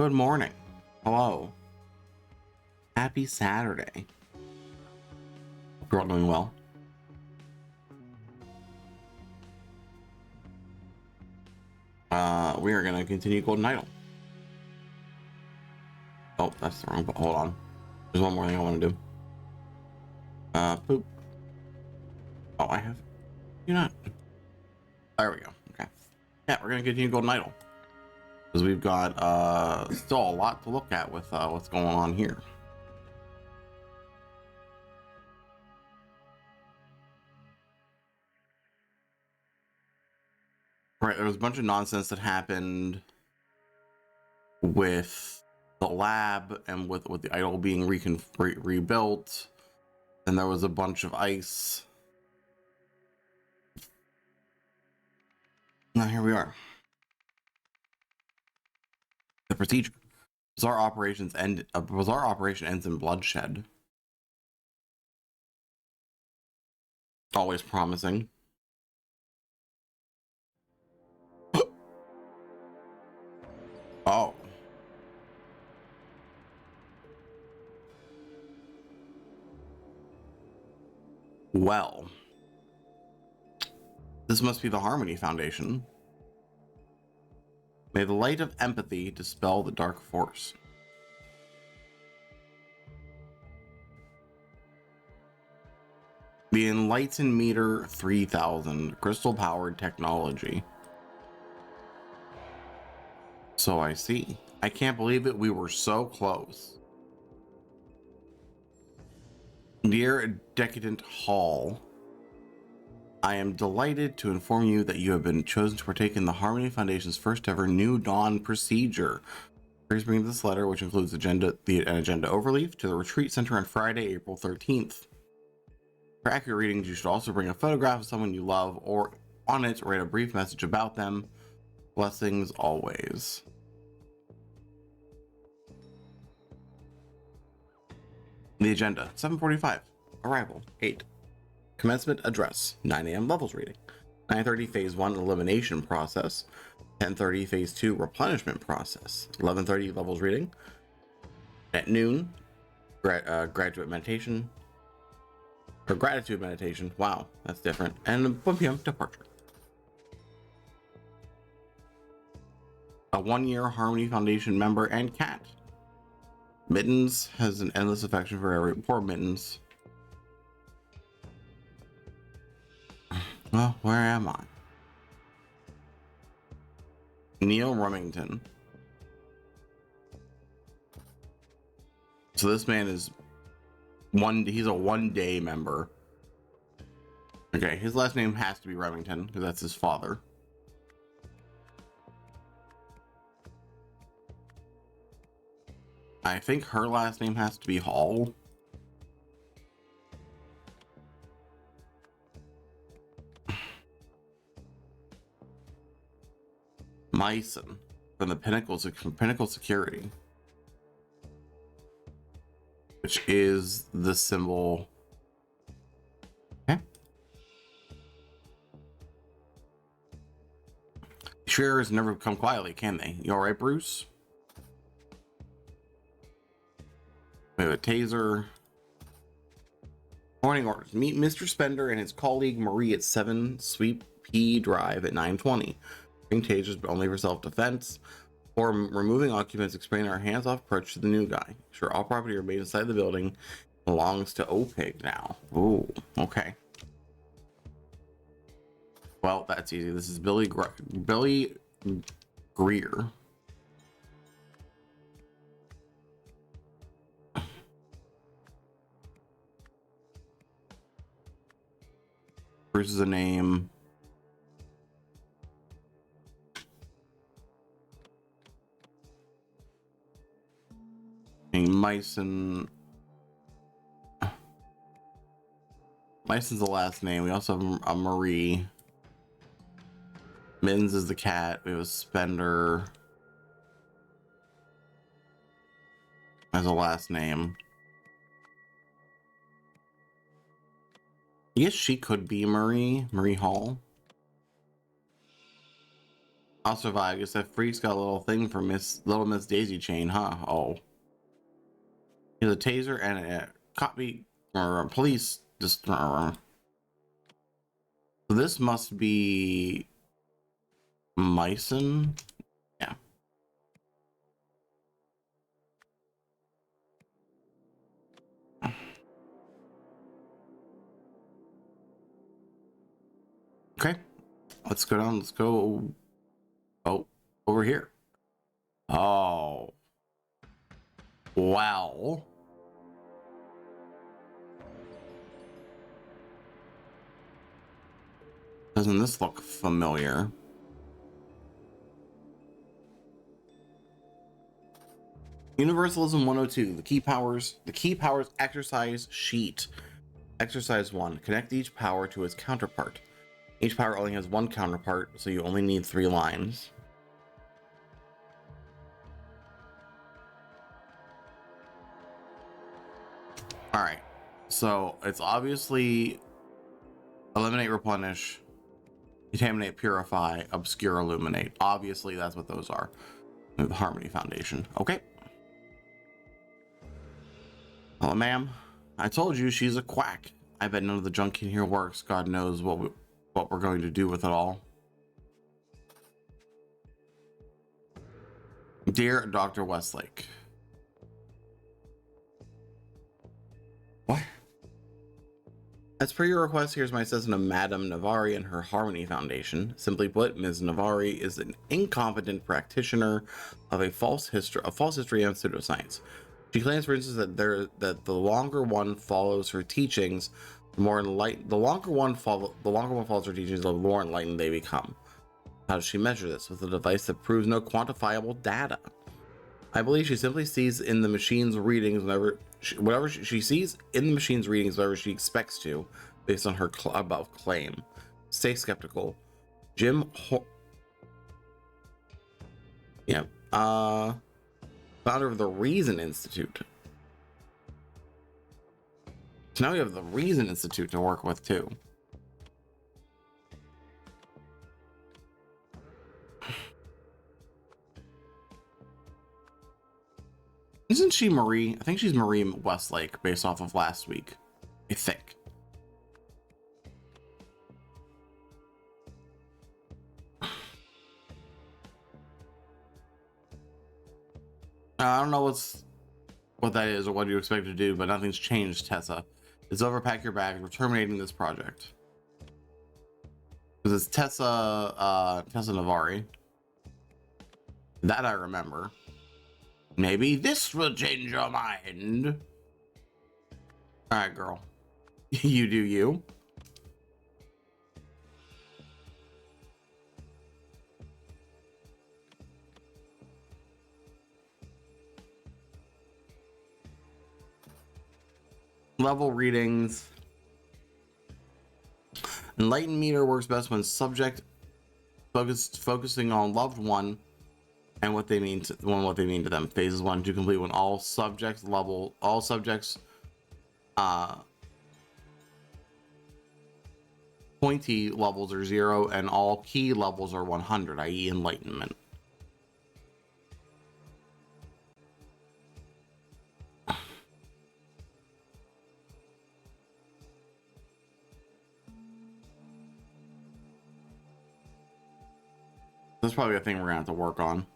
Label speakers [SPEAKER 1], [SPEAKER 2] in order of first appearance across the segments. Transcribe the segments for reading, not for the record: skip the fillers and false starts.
[SPEAKER 1] Good morning. Hello. Happy Saturday. Hope you're all doing well. We are gonna continue Golden Idol. Oh, that's the wrong, but hold on. There's one more thing I want to do. Poop. Oh, I have. You're not. There we go. Okay. Yeah, we're gonna continue Golden Idol. Because we've got still a lot to look at with what's going on here. Right, there was a bunch of nonsense that happened with the lab and with the idol being rebuilt, and there was a bunch of ice. Now here we are. The procedure. Bizarre operation ends in bloodshed. Always promising. Oh. Well. This must be the Harmony Foundation. May the light of empathy dispel the dark force. The Enlighten Meter 3000 crystal-powered technology. So I see. I can't believe it. We were so close. Dear Decadent Hall, I am delighted to inform you that you have been chosen to partake in the Harmony Foundation's first ever New Dawn procedure. Please bring this letter, which includes an agenda overleaf, to the retreat center on Friday, April 13th. For accurate readings, you should also bring a photograph of someone you love, or on it, write a brief message about them. Blessings always. The agenda, 7:45. Arrival, 8. Commencement address, 9 a.m. levels reading. 9:30 phase 1 elimination process. 10:30 phase 2 replenishment process. 11:30 levels reading. At noon, graduate meditation. Or gratitude meditation. Wow, that's different. And 1 p.m. departure. A 1-year Harmony Foundation member and cat. Mittens has an endless affection for every poor Mittens. Well, where am I? Neil Rumington. So this man is he's a 1-day member. Okay, his last name has to be Remington because that's his father. I think her last name has to be Hall. Myson from Pinnacle Security, which is the symbol. Okay. Sharers never come quietly, can they? You all right, Bruce? We have a taser. Morning orders. Meet Mr. Spender and his colleague Marie at 7 Sweep P Drive at 9:20. Bring tasers, but only for self-defense. Or removing occupants, explain our hands-off approach to the new guy. Sure, all property remains inside the building. Belongs to OPIG now. Ooh, okay. Well, that's easy. This is Billy Greer. Bruce is a name. Myson. Myson's the last name. We also have a Marie. Mittens is the cat. We have a Spender as a last name. I guess she could be Marie Hall. I'll survive. I guess that freak's got a little thing for Little Miss Daisy Chain, huh? Oh. Here's a taser and a copy or a police. Just. So this must be Myson. Yeah. Okay. Let's go down. Let's go. Oh, over here. Oh. Wow. Doesn't this look familiar? Universalism 102. The key powers exercise sheet. Exercise 1. Connect each power to its counterpart. Each power only has one counterpart, so you only need 3 lines. Alright. So it's obviously eliminate, replenish, contaminate, purify, obscure, illuminate. Obviously that's what those are. The Harmony Foundation. Okay. Hello, ma'am. I told you she's a quack. I bet none of the junk in here works. God knows what we're going to do with it all. Dear Dr. Westlake. What? As per your request, here's my assessment of Madame Navari and her Harmony Foundation. Simply put, Ms. Navari is an incompetent practitioner of a false history and pseudoscience. She claims, for instance, that the longer one follows her teachings, the more enlightened they become. How does she measure this? With a device that proves no quantifiable data. I believe she simply sees in the machine's readings whatever she sees in the machine's readings, whatever she expects to, based on her above claim. Stay skeptical. Founder of the Reason Institute. So now we have the Reason Institute to work with too. Isn't she Marie? I think she's Marie Westlake based off of last week. I think. I don't know what that is or what you expect to do, but nothing's changed, Tessa. It's over, pack your bags. We're terminating this project. Because it's Tessa Navari. That I remember. Maybe this will change your mind. Alright, girl. You do you. Level readings. Enlightened meter works best when subject focusing on loved one and what they mean to them. Phases 1 to complete when all subjects pointy levels are 0 and all key levels are 100, i.e. enlightenment. That's probably a thing we're gonna have to work on.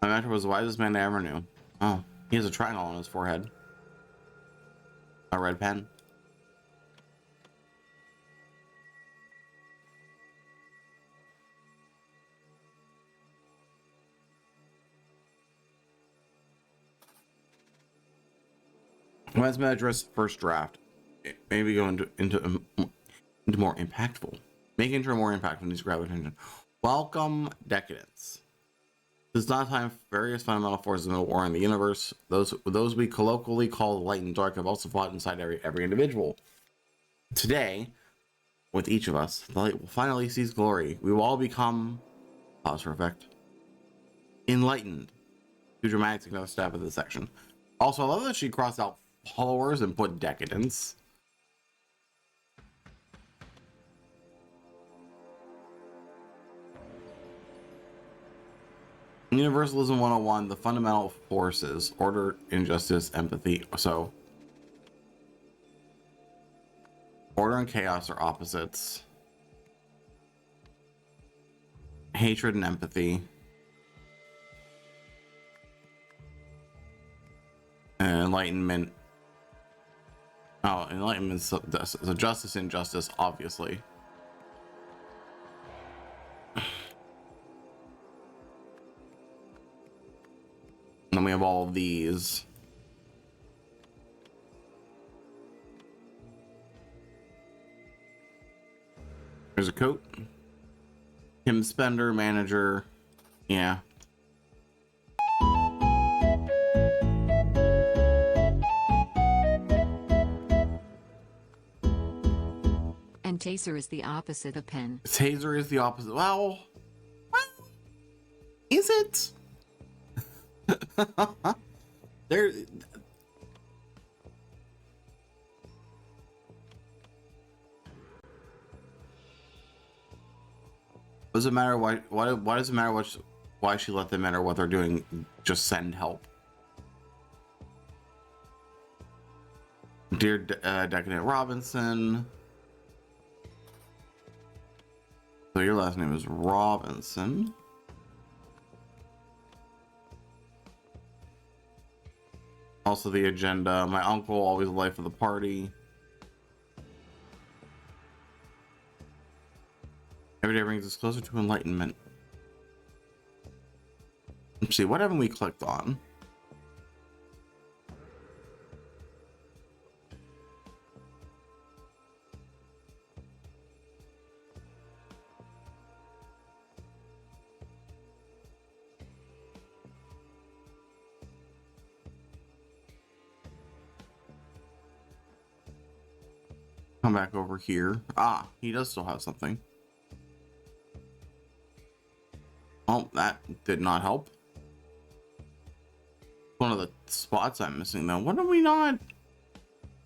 [SPEAKER 1] My mentor was the wisest man I ever knew. Oh, he has a triangle on his forehead. A red pen. Commencement address, first draft. Maybe go into more impactful. Make intro more impactful. Needs to grab attention. Welcome, Decadence. This is not a time for various fundamental forces in the war in the universe. Those we colloquially call the light and dark have also fought inside every individual. Today, with each of us, the light will finally seize glory. We will all become, pause for effect, enlightened. Too dramatic to take another stab at this section. Also, I love that she crossed out followers and put decadence. Universalism 101, the fundamental forces, order, injustice, empathy. So, order and chaos are opposites. Hatred and empathy. And enlightenment. Oh, enlightenment. So justice and injustice, obviously. And then we have all of these. There's a coat. Tim Spender, manager. Yeah.
[SPEAKER 2] And taser is the opposite of pen.
[SPEAKER 1] Taser is the opposite. Well, is it? There. Does it matter why does it matter why she let them in or what they're doing? Just send help. Dear Decadent Robinson. So your last name is Robinson. Also the agenda. My uncle, always the life of the party. Every day brings us closer to enlightenment. Let's see, what haven't we clicked on? Come back over here. Ah, he does still have something. Oh, that did not help. One of the spots I'm missing though. What are we not?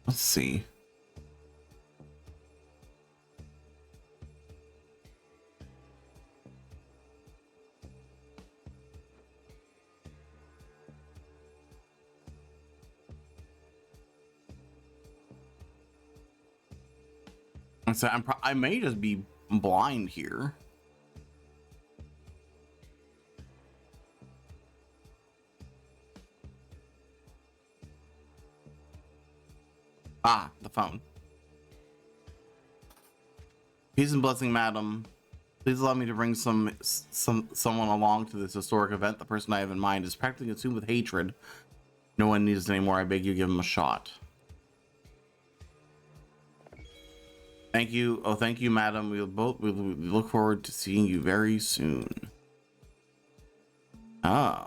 [SPEAKER 1] Let's see. So I may just be blind here. Ah, the phone. Peace and blessing, madam. Please allow me to bring someone along to this historic event. The person I have in mind is practically consumed with hatred. No one needs it anymore. I beg you, give him a shot. Thank you. Oh, thank you, madam. We look forward to seeing you very soon. Oh.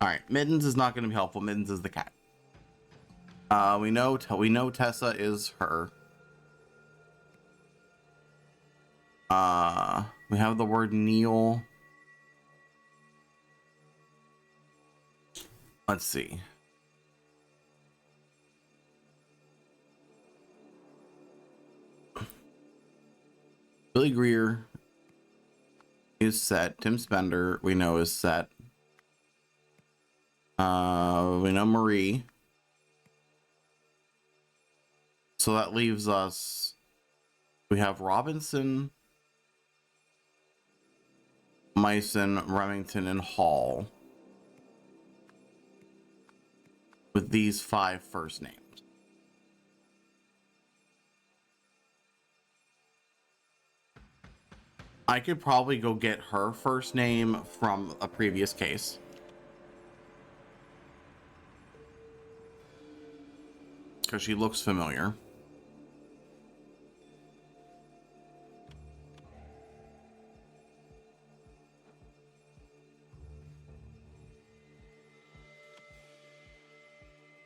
[SPEAKER 1] All right, Mittens is not going to be helpful. Mittens is the cat. We know Tessa is her. We have the word Neil. Let's see. Billy Greer is set. Tim Spender, we know, is set. We know Marie. So that leaves us. We have Robinson, Myson, Remington, and Hall. With these 5 first names. I could probably go get her first name from a previous case. Because she looks familiar.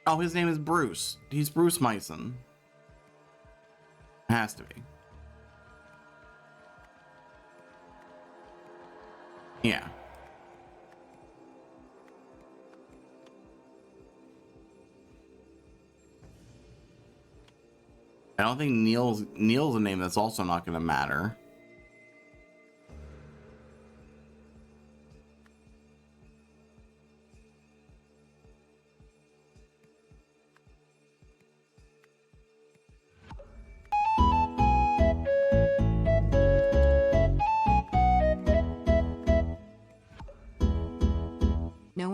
[SPEAKER 1] Oh, his name is Bruce. He's Bruce Myson. Has to be. Yeah. I don't think Neil's a name that's also not going to matter.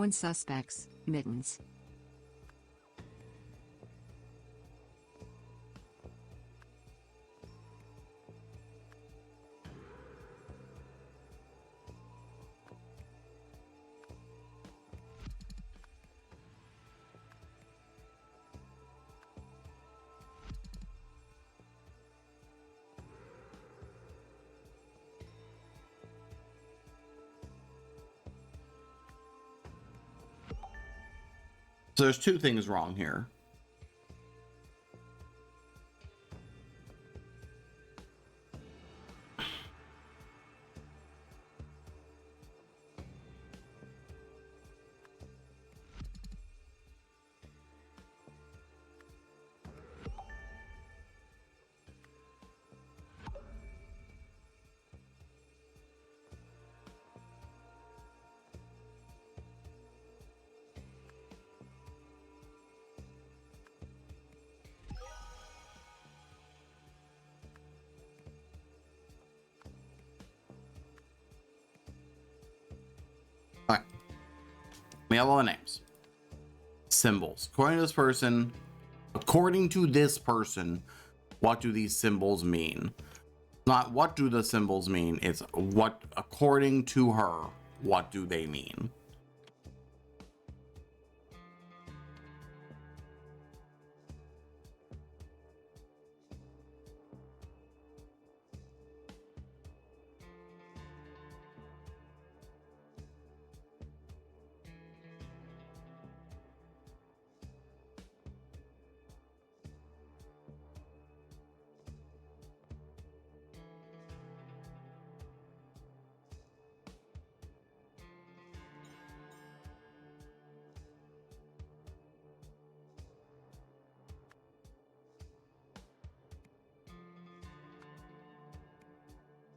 [SPEAKER 2] Known suspects, mittens.
[SPEAKER 1] So there's two things wrong here. All right. We have all the names. Symbols. According to this person, what do these symbols mean? Not what do the symbols mean, it's what, according to her, what do they mean?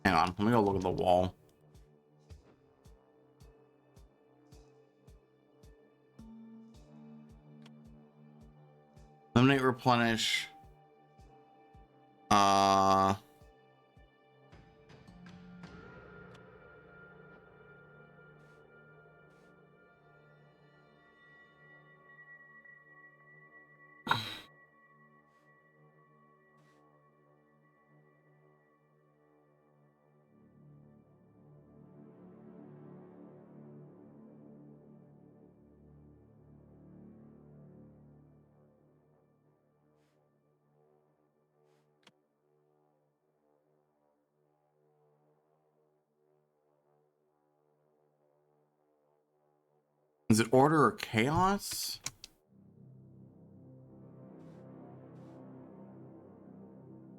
[SPEAKER 1] Hang on, let me go look at the wall. Eliminate, replenish. Is it order or chaos?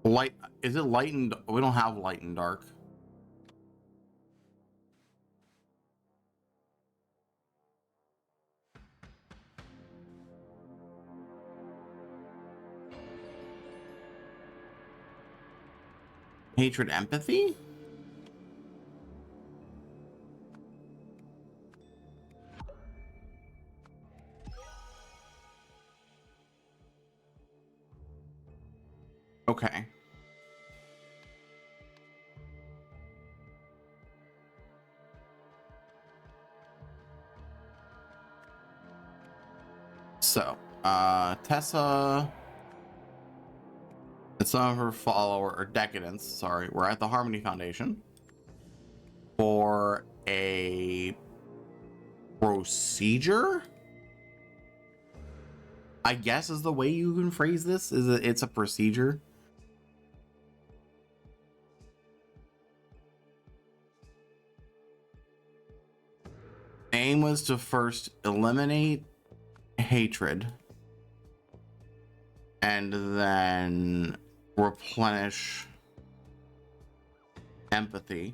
[SPEAKER 1] Light, is it light and we don't have light and dark. Hatred, empathy? Okay. So, Tessa and some of her follower or decadents, sorry, were at the Harmony Foundation for a procedure, I guess is the way you can phrase this. Is it's a procedure. Aim was to first eliminate hatred and then replenish empathy,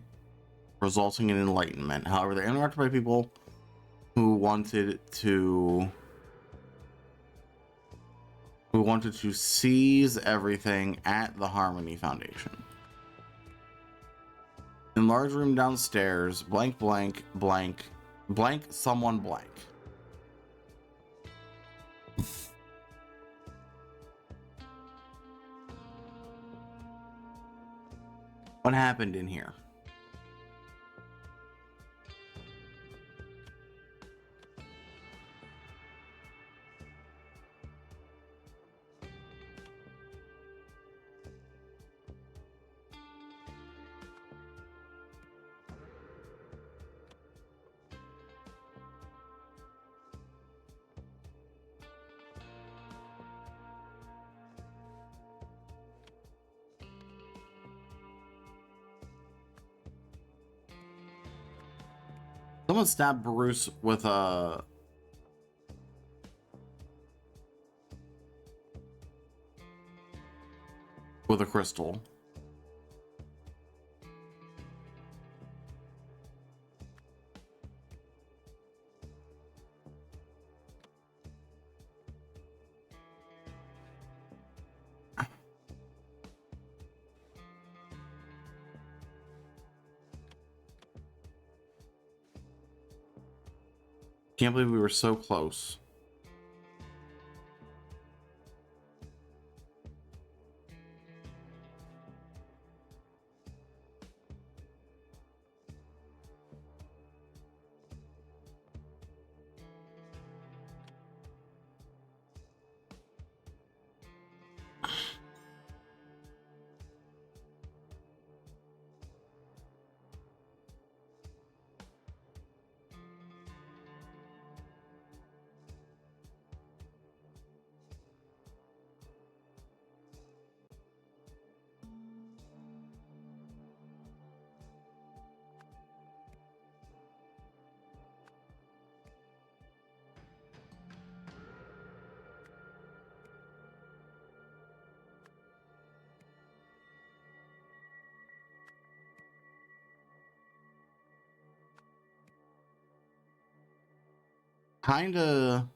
[SPEAKER 1] resulting in enlightenment. However, they're interrupted by people who wanted to seize everything at the Harmony Foundation. In large room downstairs, blank blank blank blank someone blank. What happened in here? Someone stabbed Bruce with a crystal. Can't believe we were so close. Kinda.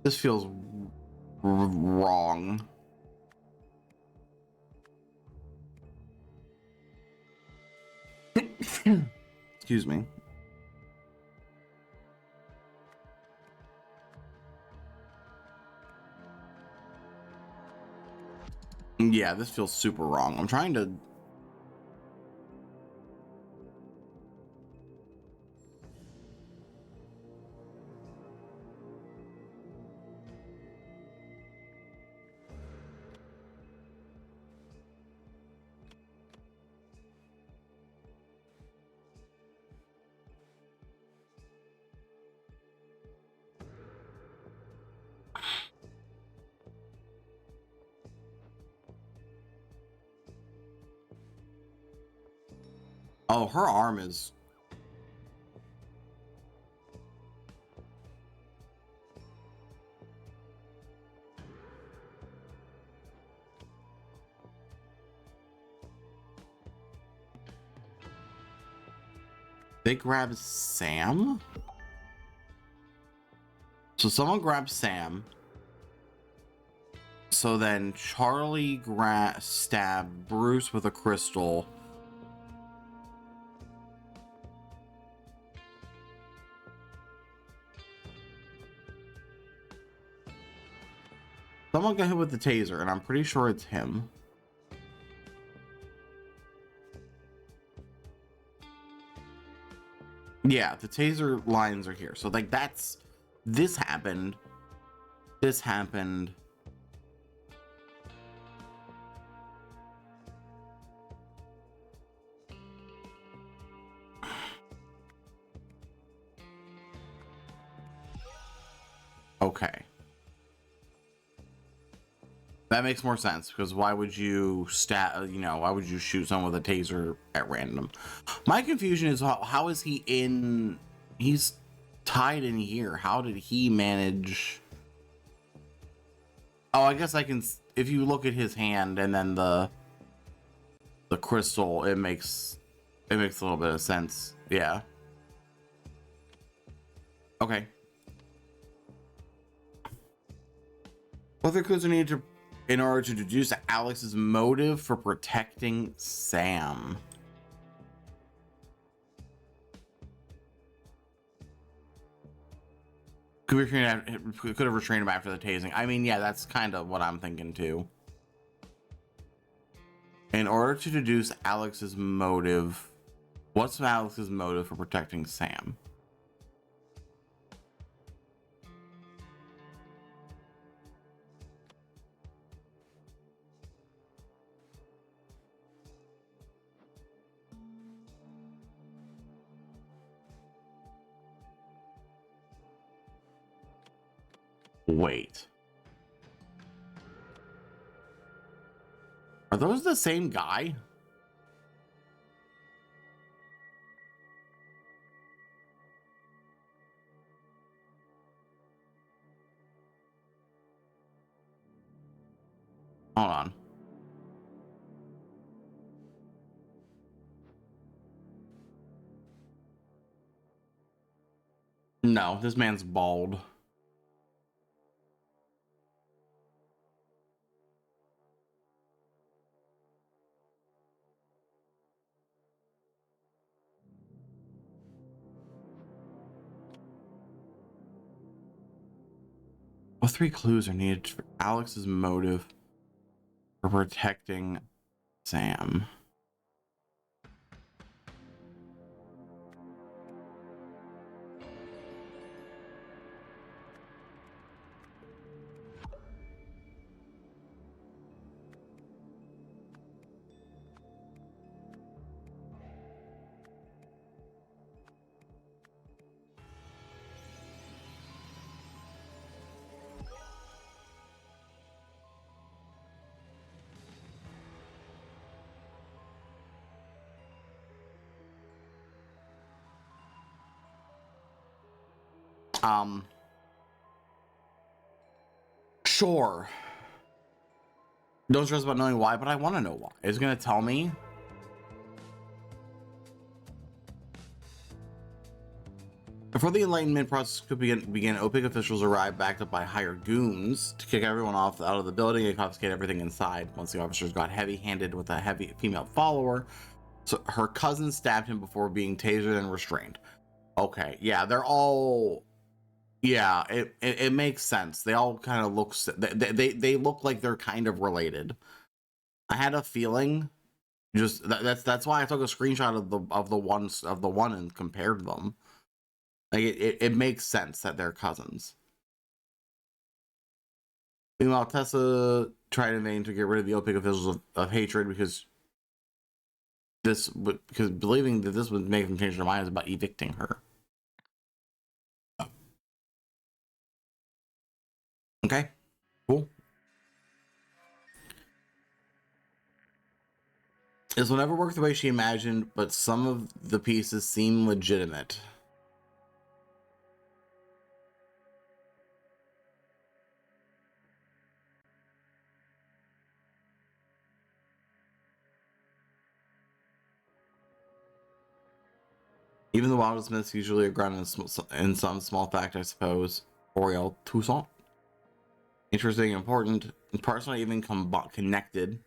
[SPEAKER 1] This feels wrong. Excuse me. Yeah, this feels super wrong. I'm trying to. Oh, her arm is. They grab Sam? So someone grabs Sam. So then Charlie stabbed Bruce with a crystal. Someone got hit with the taser, and I'm pretty sure it's him. Yeah, the taser lines are here. So like that's this happened. This happened. Okay. That makes more sense because why would you why would you shoot someone with a taser at random? My confusion is how is he in? He's tied in here. How did he manage? Oh, I guess I can. If you look at his hand and then the crystal, it makes a little bit of sense. Yeah. Okay. What other clues are needed in order to deduce Alex's motive for protecting Sam? Could have restrained him after the tasing. I mean, yeah, that's kind of what I'm thinking too. In order to deduce Alex's motive, what's Alex's motive for protecting Sam? Wait. Are those the same guy? Hold on. No, this man's bald. What 3 clues are needed for Alex's motive for protecting Sam? Sure. Don't stress about knowing why, but I want to know why. It's gonna tell me. Before the Enlightenment process could begin, OPIC officials arrived backed up by hired goons to kick everyone off out of the building and confiscate everything inside. Once the officers got heavy-handed with a heavy female follower, so her cousin stabbed him before being tasered and restrained. Okay, yeah, they're all. Yeah, it makes sense. They all kind of look. They look like they're kind of related. I had a feeling. Just that's why I took a screenshot of the one and compared them. Like it makes sense that they're cousins. Meanwhile, Tessa tried in vain to get rid of the OPIC officials of hatred because believing that this would make them change their minds about evicting her. Okay, cool. This will never work the way she imagined, but some of the pieces seem legitimate. Even the wildest myths usually are grounded in some small fact, I suppose. Oriel Toussaint. Interesting, important, and personally even connected.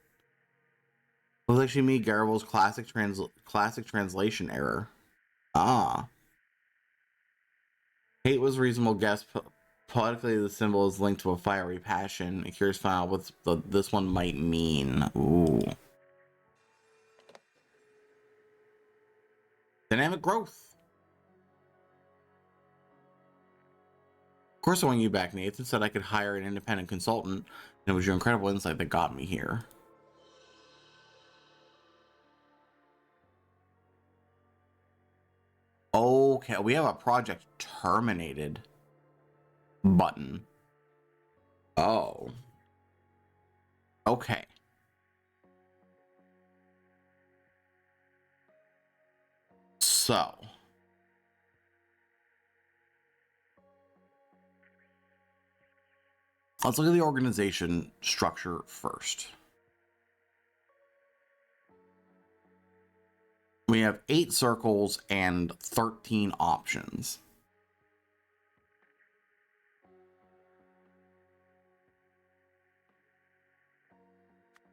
[SPEAKER 1] Looks like she made Garibald's classic translation error. Ah. Hate was a reasonable guess. Poetically, the symbol is linked to a fiery passion. A curious find out what this one might mean. Ooh. Dynamic growth. Of course, I want you back, Nathan. Said I could hire an independent consultant, and it was your incredible insight that got me here. Okay, we have a project terminated button. Oh. Okay. So. Let's look at the organization structure first. We have 8 circles and 13 options.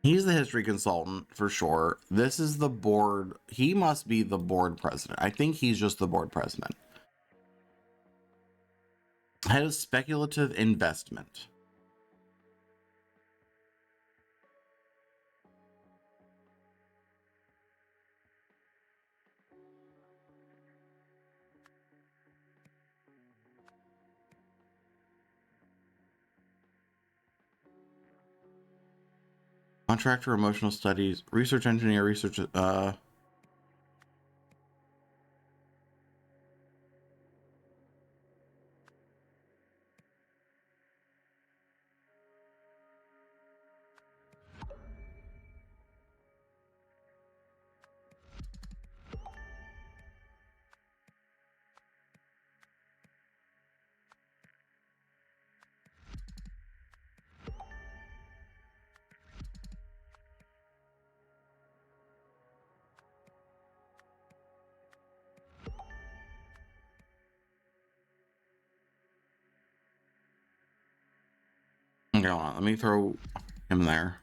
[SPEAKER 1] He's the history consultant for sure. This is the board. He must be the board president. I think he's just the board president. Head of speculative investment. Contractor, emotional studies, research engineer, research. Okay, hold on. Let me throw him there.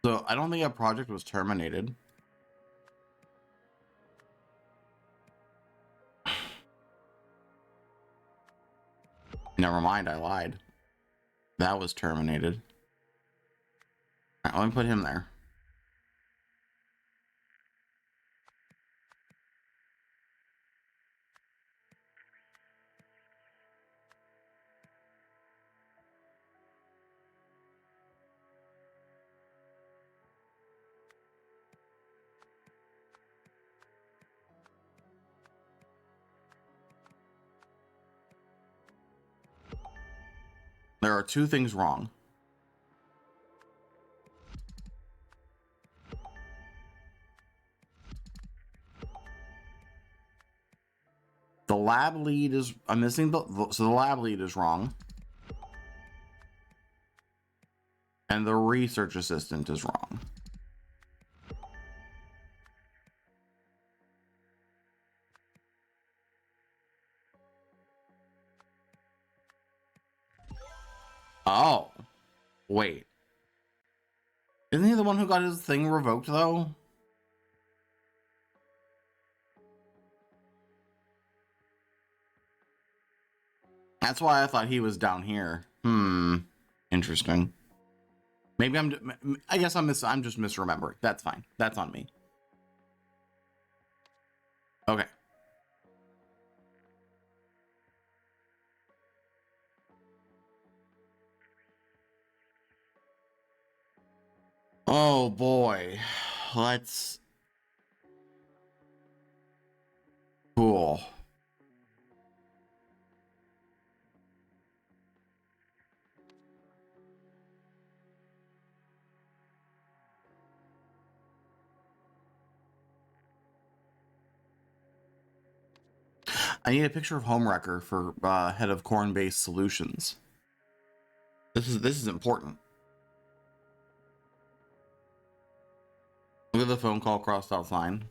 [SPEAKER 1] So I don't think a project was terminated. Never mind, I lied. That was terminated. All right, let me put him there. There are two things wrong. The lab lead is, I'm missing so the lab lead is wrong. And the research assistant is wrong. Oh, wait. Isn't he the one who got his thing revoked, though? That's why I thought he was down here. Interesting. Maybe I guess I'm just misremembering. That's fine. That's on me. Okay. Oh boy. Let's. Cool. I need a picture of Homewrecker for head of corn-based solutions. This is important. Look at the phone call crossed out sign.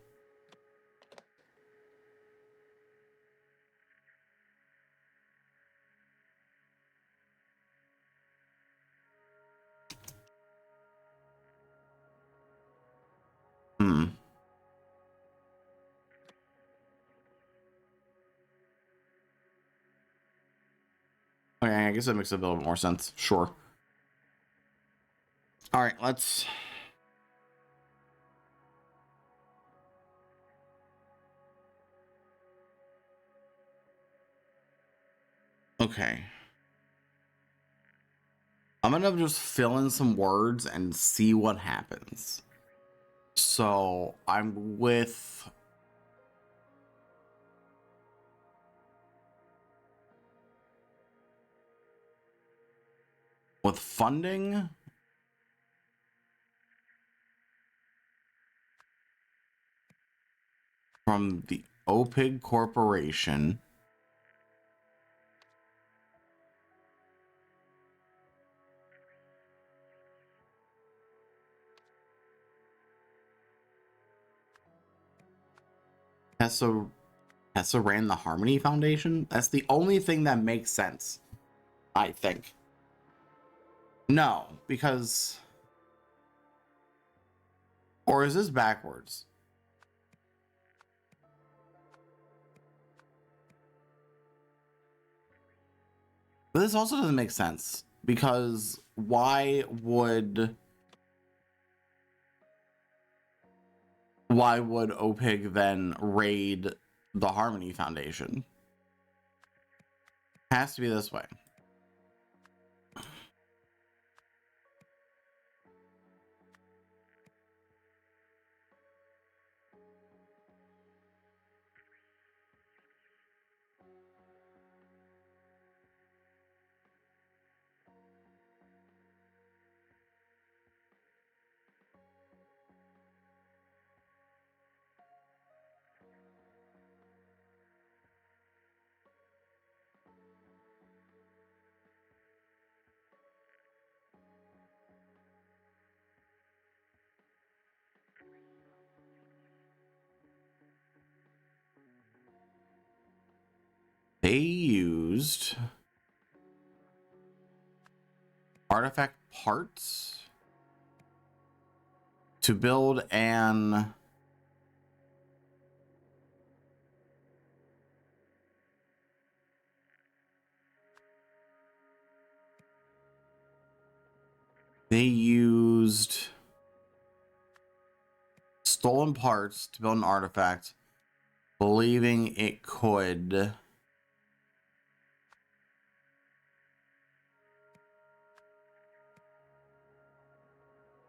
[SPEAKER 1] Okay, I guess that makes a little bit more sense. Sure. All right, let's. Okay. I'm gonna just fill in some words and see what happens. So I'm with. With funding. From the OPIG Corporation. Tessa ran the Harmony Foundation. That's the only thing that makes sense. I think. No, because... Or is this backwards? But this also doesn't make sense, because why would OPIG then raid the Harmony Foundation? Has to be this way. They used artifact parts to build an stolen parts to build an artifact, believing it could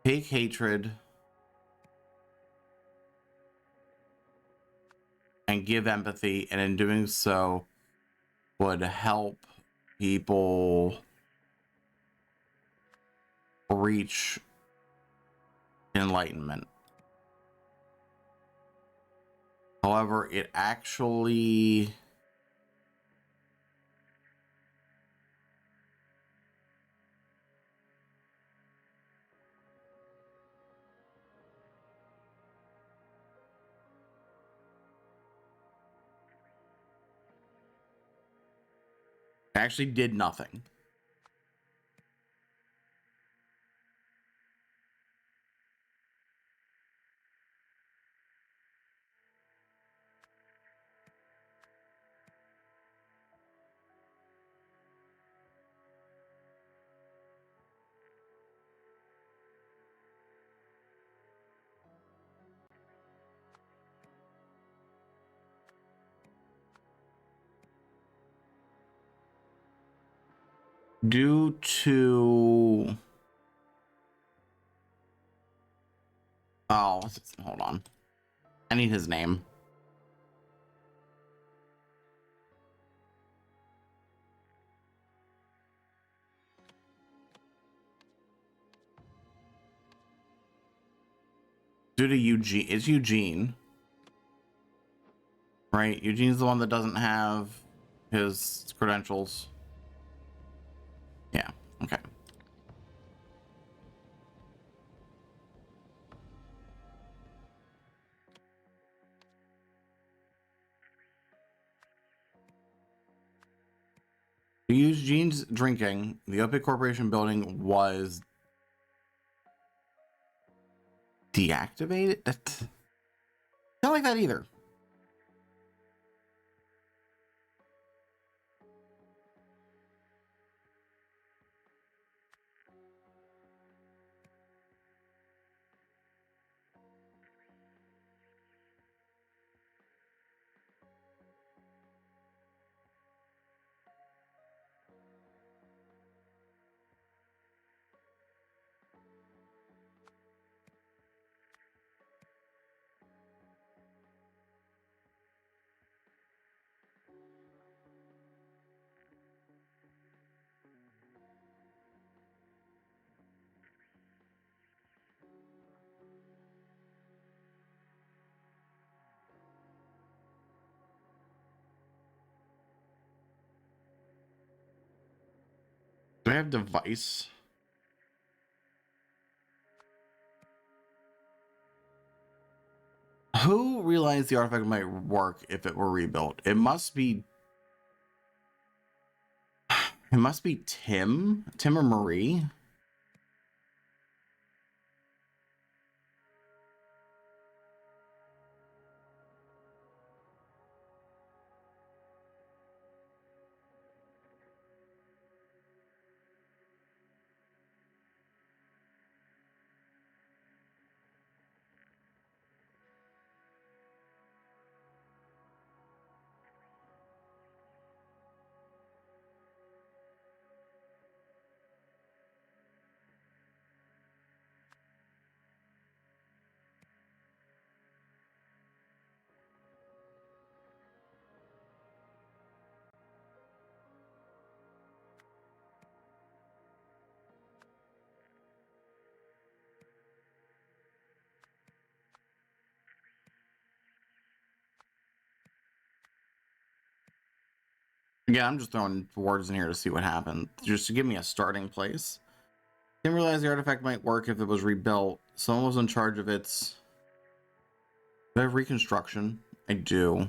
[SPEAKER 1] take hatred and give empathy, and in doing so would help people reach enlightenment. However, it actually did nothing. Due to hold on. I need his name. Due to Eugene, it's Eugene, right? Eugene's the one that doesn't have his credentials. Yeah, okay. Eugene's drinking, the Opiate Corporation building was deactivated? Not like that either. Do I have device? Who realized the artifact might work if it were rebuilt? It must be... It must be Tim or Marie. Yeah, I'm just throwing words in here to see what happened. Just to give me a starting place. Didn't realize the artifact might work if it was rebuilt. Someone was in charge of its... Do I have reconstruction? I do.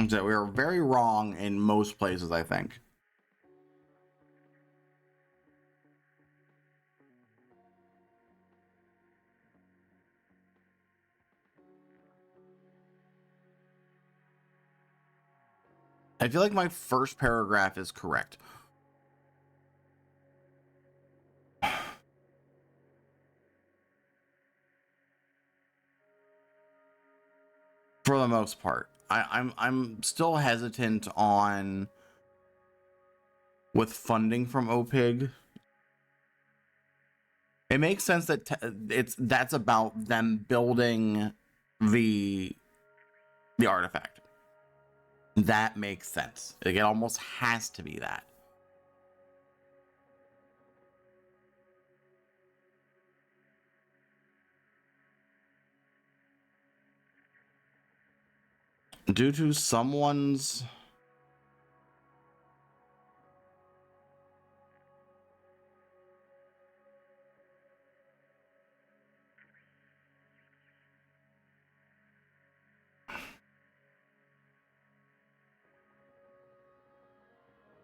[SPEAKER 1] So we were very wrong in most places, I think. I feel like my first paragraph is correct. For the most part. I'm still hesitant on with funding from OPIG. It makes sense that that's about them building the artifact. That makes sense. Like, it almost has to be that. Due to someone's...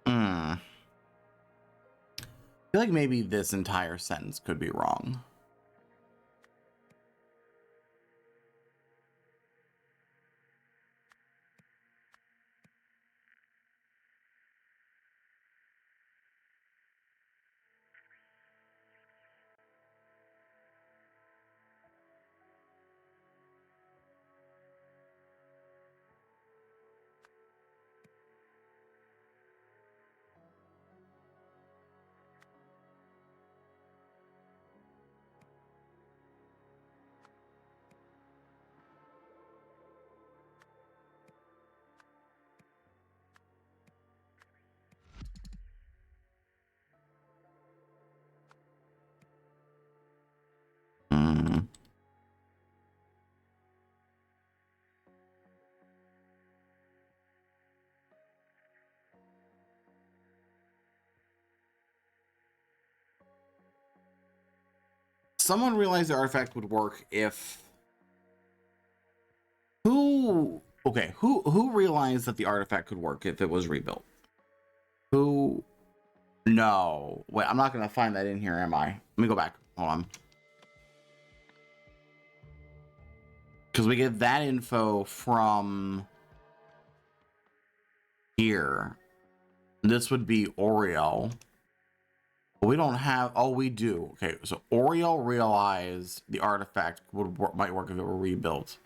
[SPEAKER 1] I feel like maybe this entire sentence could be wrong. Someone realized the artifact would work if... Who realized that the artifact could work if it was rebuilt? Who? No. Wait, I'm not going to find that in here, am I? Let me go back. Hold on. Because we get that info from here. This would be Oriel. But we don't have, oh, we do. Okay, so Oriel realized the artifact might work if it were rebuilt.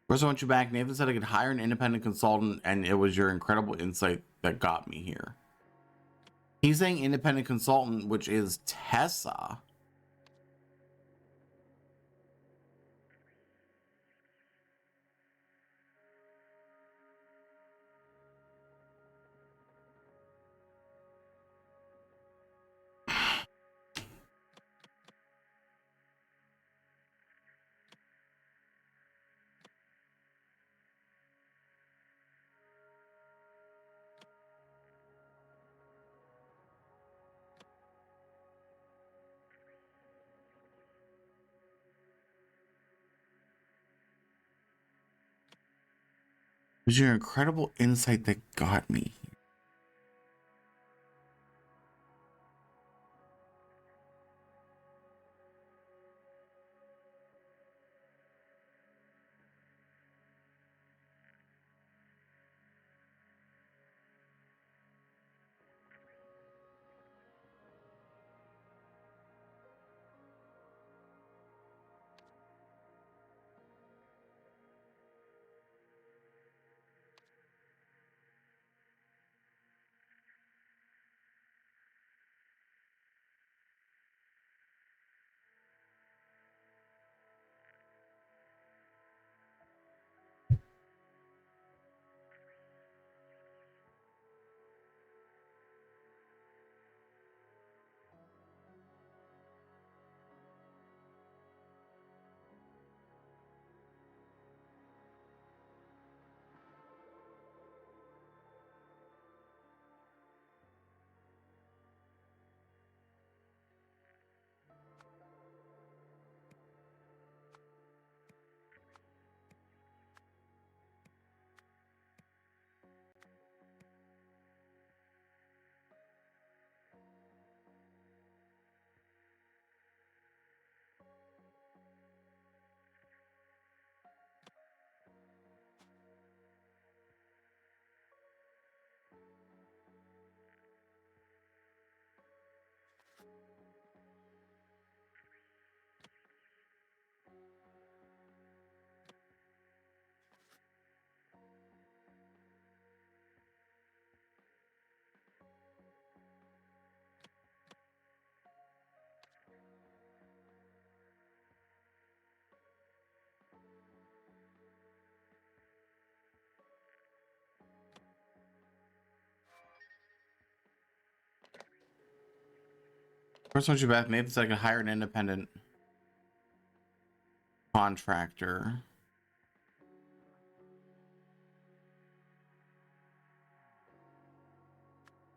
[SPEAKER 1] First, I want you back. Nathan said I could hire an independent consultant, and it was your incredible insight that got me here. He's saying independent consultant, which is Tessa. It was your incredible insight that got me here. First, I want you back. Nathan said I could hire an independent contractor.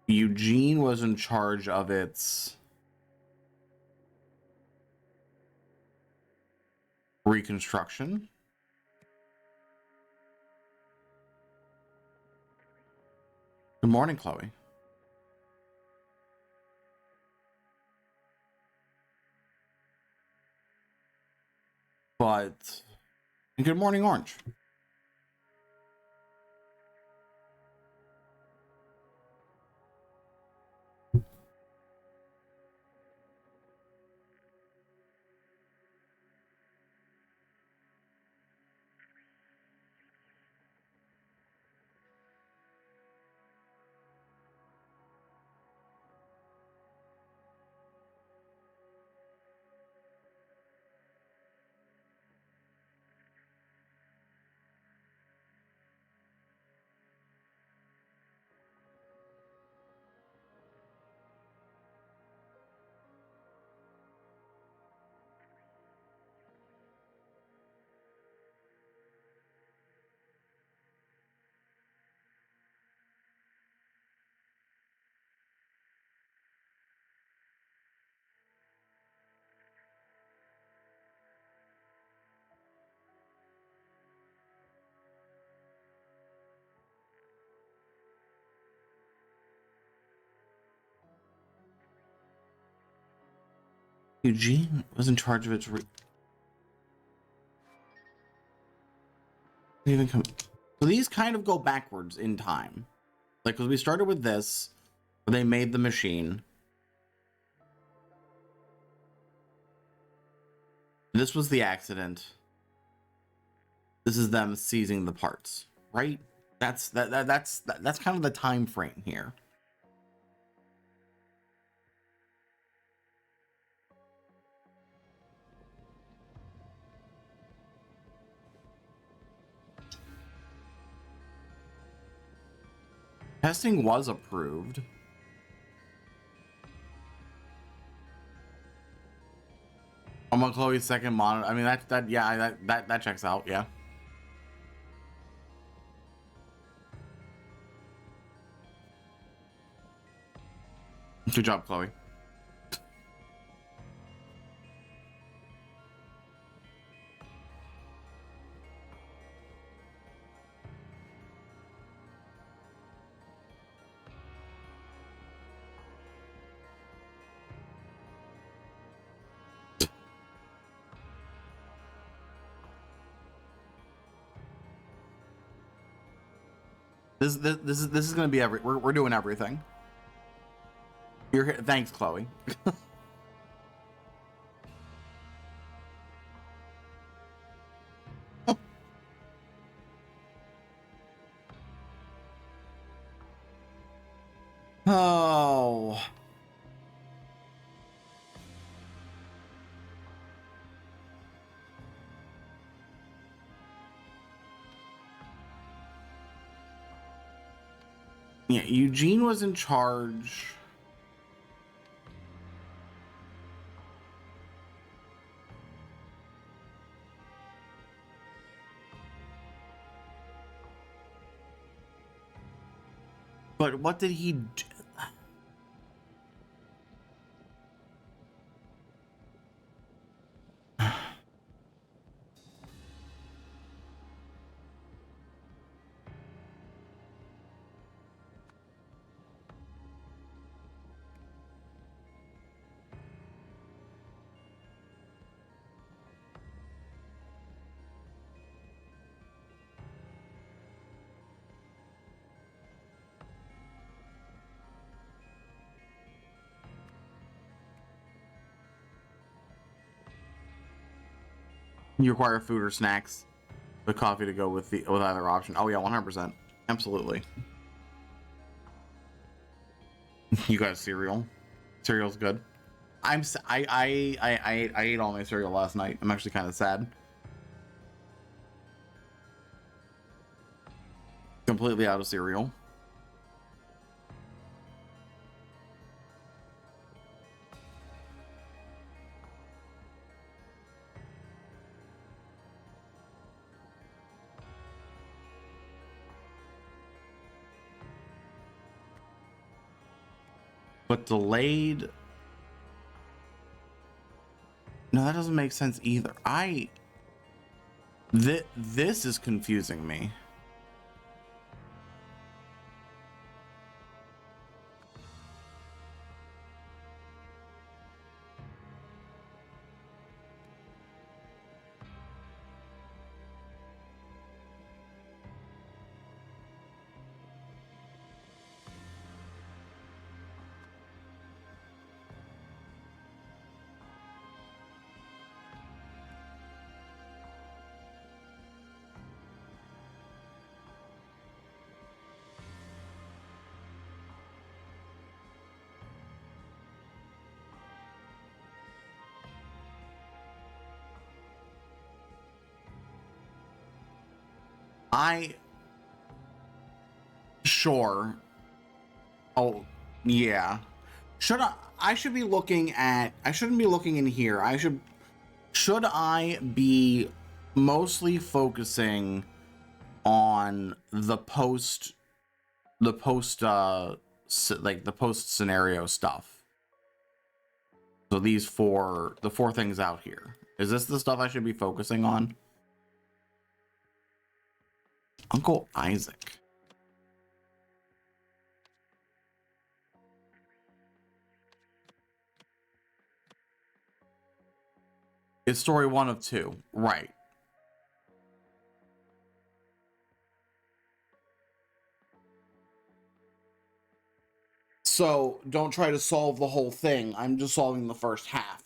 [SPEAKER 1] Eugene was in charge of its reconstruction. Good morning, Chloe. But good morning, Orange. Eugene was in charge of its even come. So these kind of go backwards in time. Like, because we started with this, where they made the machine. This was the accident. This is them seizing the parts, right? That's kind of the time frame here. Testing was approved. I'm on Chloe's second monitor. I mean, that checks out. Yeah. Good job, Chloe. This is gonna be we're doing everything. You're here. Thanks, Chloe. Oh. Yeah, Eugene was in charge. But what did he do? You require food or snacks, but coffee to go with either option. Oh yeah, 100%, absolutely. You got cereal. Cereal's good. I ate all my cereal last night. I'm actually kind of sad. Completely out of cereal. But delayed. No, that doesn't make sense either. This is confusing me. Sure. Oh, yeah. I should be looking at, I shouldn't be looking in here. Should I be mostly focusing on the post, like the post scenario stuff? So the four things out here. Is this the stuff I should be focusing on? Uncle Isaac. It's story 1 of 2, right? So don't try to solve the whole thing. I'm just solving the first half.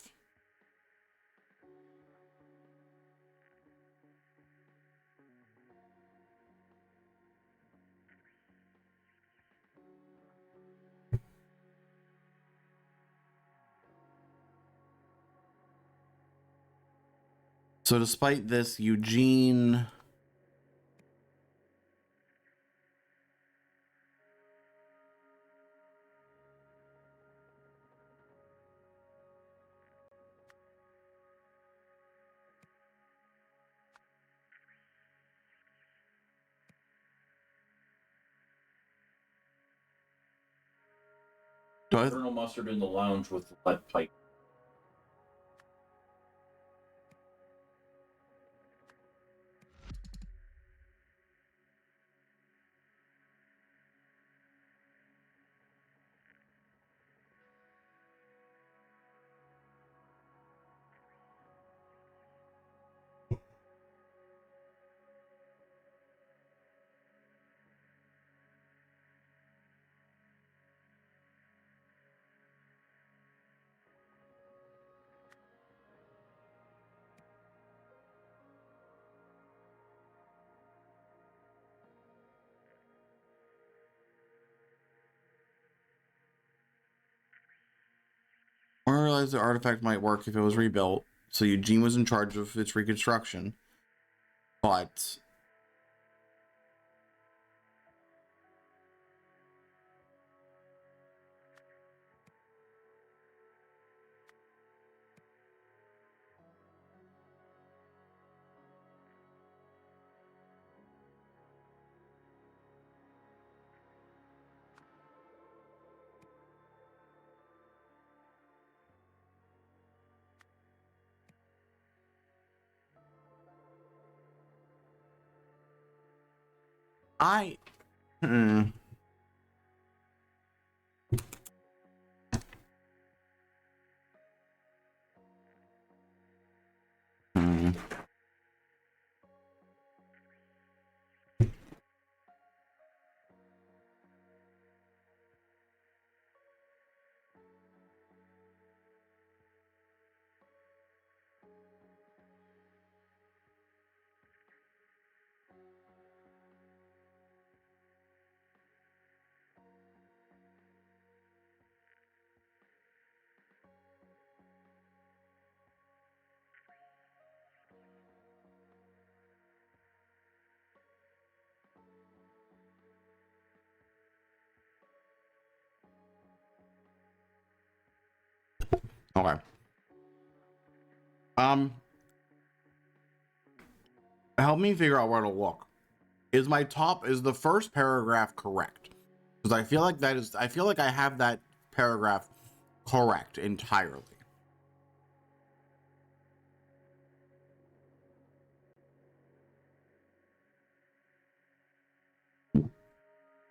[SPEAKER 1] So despite this, Eugene...
[SPEAKER 3] The Colonel must have been in the lounge with the lead pipe.
[SPEAKER 1] I realized the artifact might work if it was rebuilt, so Eugene was in charge of its reconstruction. But I... Hmm. Hmm. Okay. Help me figure out where to look. Is the first paragraph correct? Because I feel like I feel like I have that paragraph correct entirely.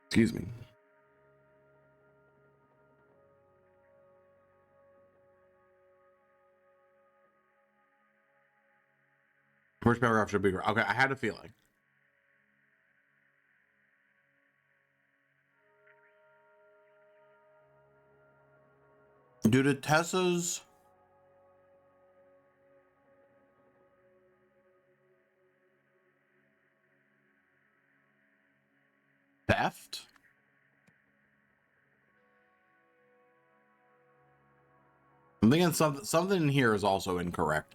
[SPEAKER 1] Excuse me. First paragraph should be correct. Okay, I had a feeling. Due to Tessa's theft, I'm thinking something in here is also incorrect.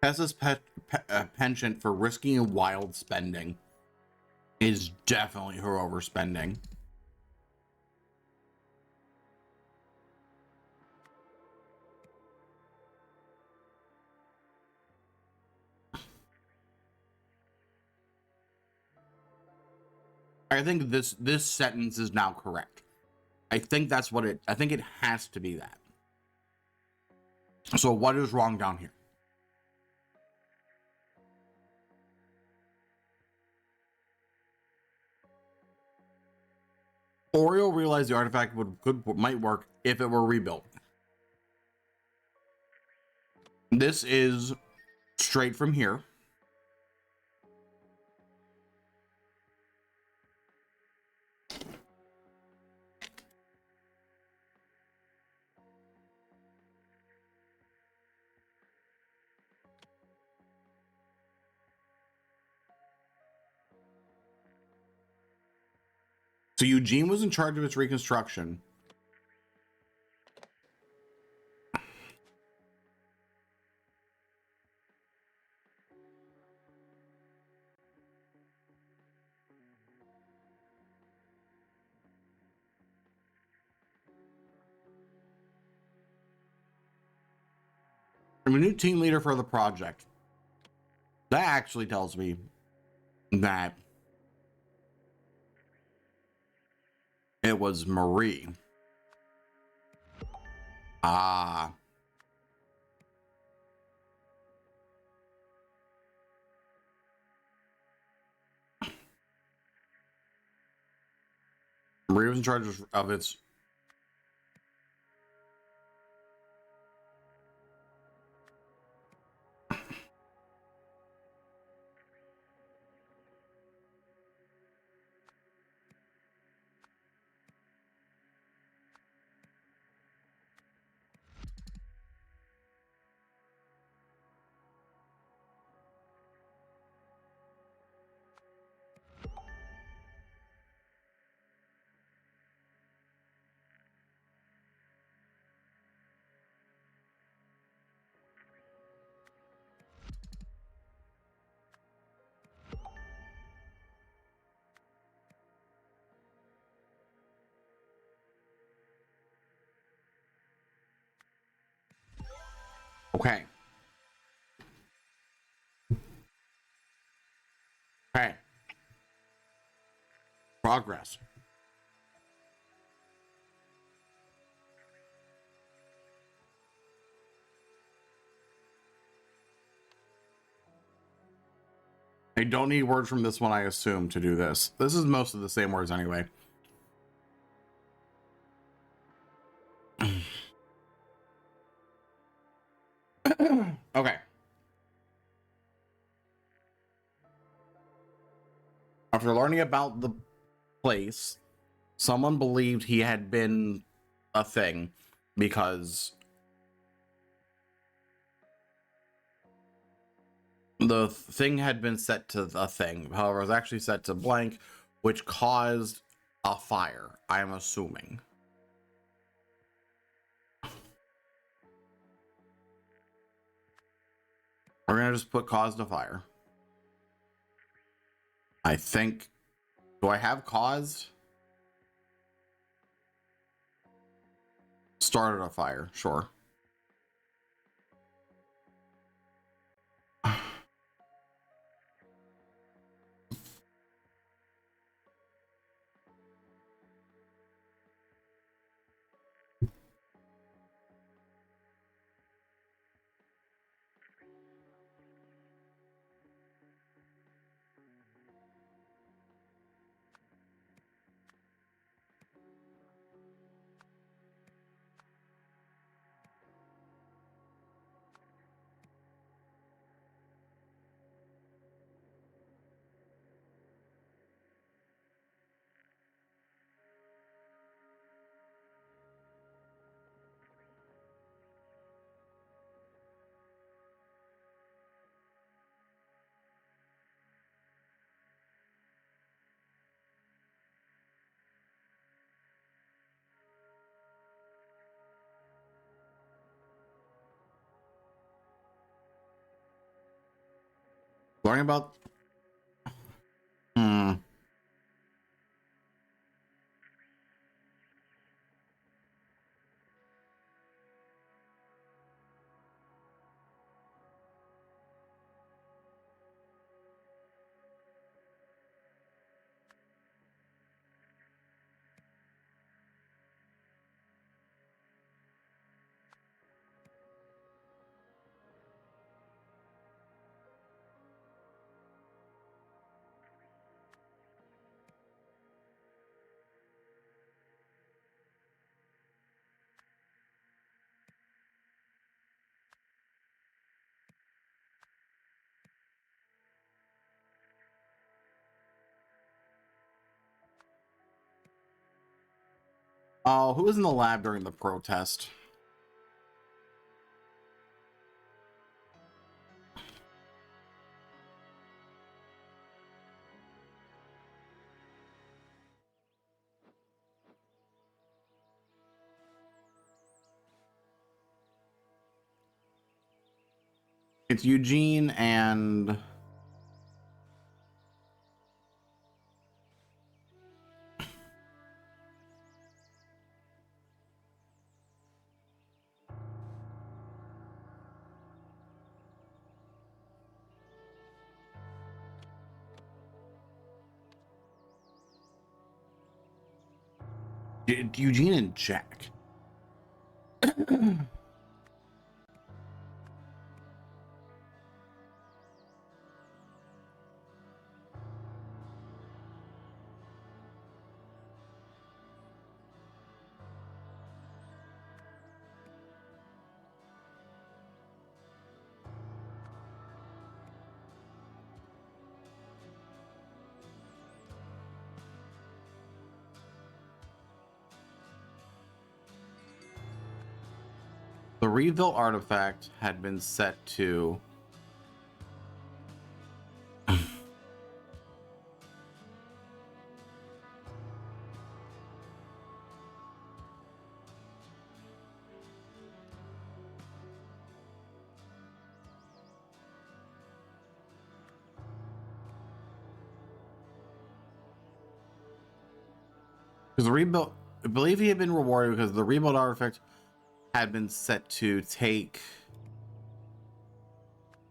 [SPEAKER 1] Tessa's penchant for risky and wild spending. is definitely her overspending. I think this sentence is now correct. I think that's what I think it has to be that. So what is wrong down here? Oriole realized the artifact might work if it were rebuilt. This is straight from here. So Eugene was in charge of its reconstruction. I'm a new team leader for the project. That actually tells me that it was Marie. Ah. Marie was in charge of its. Okay. Okay. Progress. I don't need words from this one, I assume, to do this. This is most of the same words anyway. Okay. After learning about the place, someone believed he had been a thing because the thing had been set to a thing. However, it was actually set to blank, which caused a fire, I'm assuming. We're gonna just put caused a fire. I think. Do I have caused? Started a fire, sure. Learning about. Hmm. Oh, who was in the lab during the protest? It's Eugene and... Eugene and Jack. The rebuilt artifact had been set to... Because the rebuild, I believe he had been rewarded because the rebuild artifact had been set to take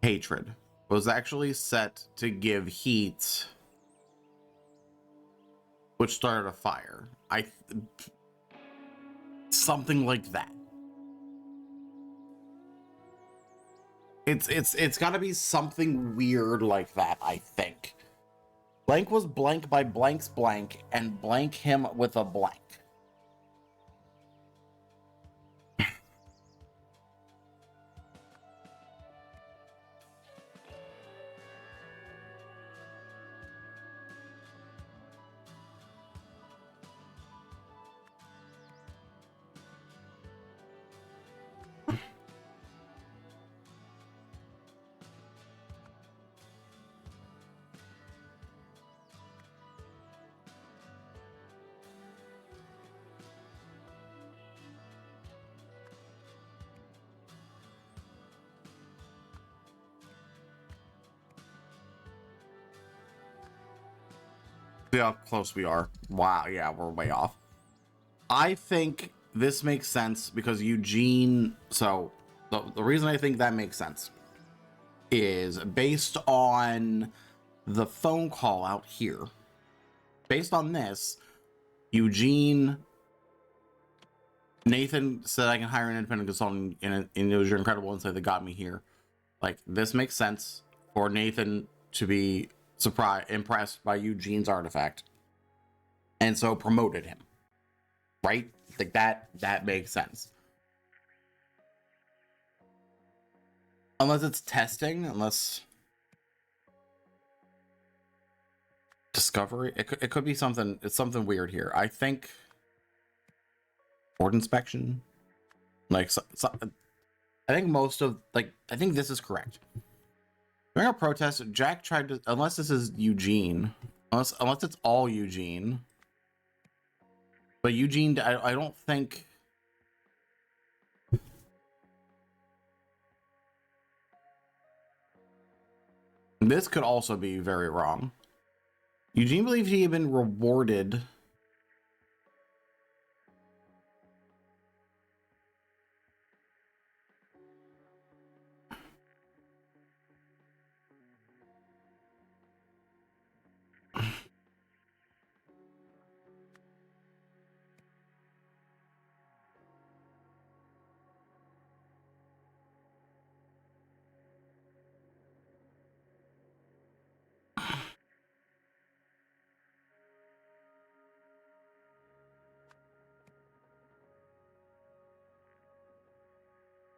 [SPEAKER 1] hatred. It was actually set to give heat, which started a fire. Something like that. It's got to be something weird like that, I think. Blank was blank by blank's blank, and blank him with a blank. See how close we are. Wow, yeah, we're way off. I think this makes sense because Eugene... So, the reason I think that makes sense is based on the phone call out here. Based on this, Eugene... Nathan said I can hire an independent consultant, and it was your incredible insight that got me here. Like, this makes sense for Nathan to be impressed by Eugene's artifact, and so promoted him, right? Like that makes sense. Unless it's testing, unless discovery, it could be something. It's something weird here. I think board inspection, like I think most of I think this is correct. During a protest, Jack tried to, unless this is Eugene, unless it's all Eugene. But Eugene, I don't think... This could also be very wrong. Eugene believed he had been rewarded.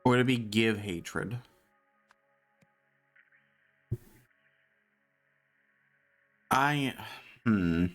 [SPEAKER 1] Or would it be give hatred? Hmm.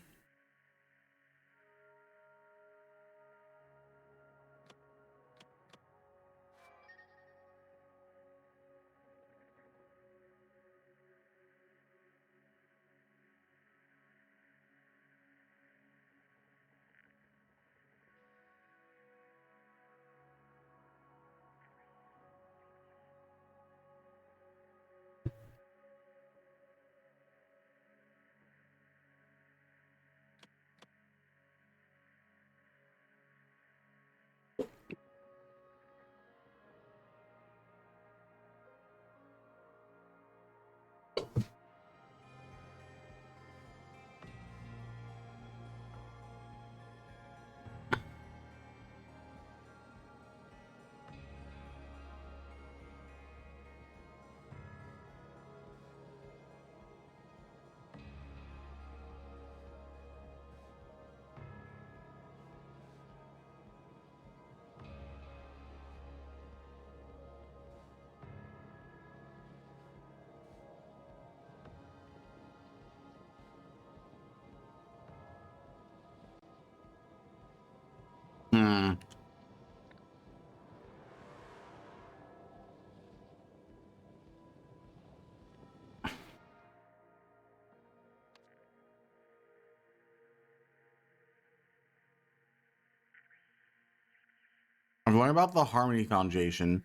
[SPEAKER 1] learn about the Harmony Foundation.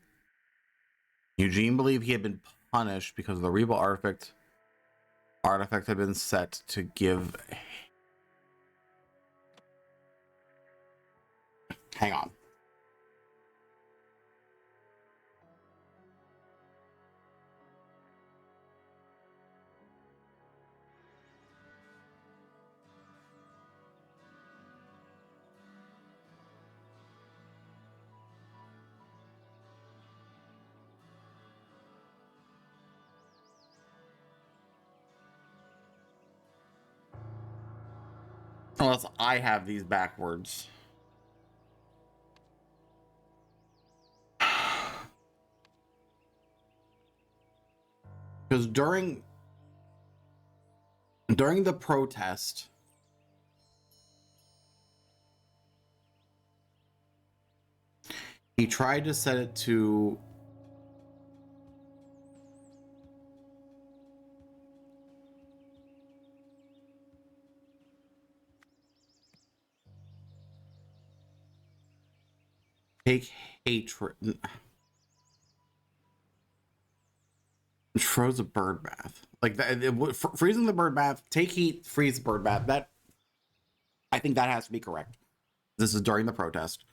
[SPEAKER 1] Eugene believed he had been punished because the rebuilt artifact had been set to give. Hang on. Unless I have these backwards. Because during the protest, he tried to set it to take hatred. Froze a bird bath. Like that, freezing the bird bath, take heat, freeze the bird bath. That, I think that has to be correct. This is during the protest.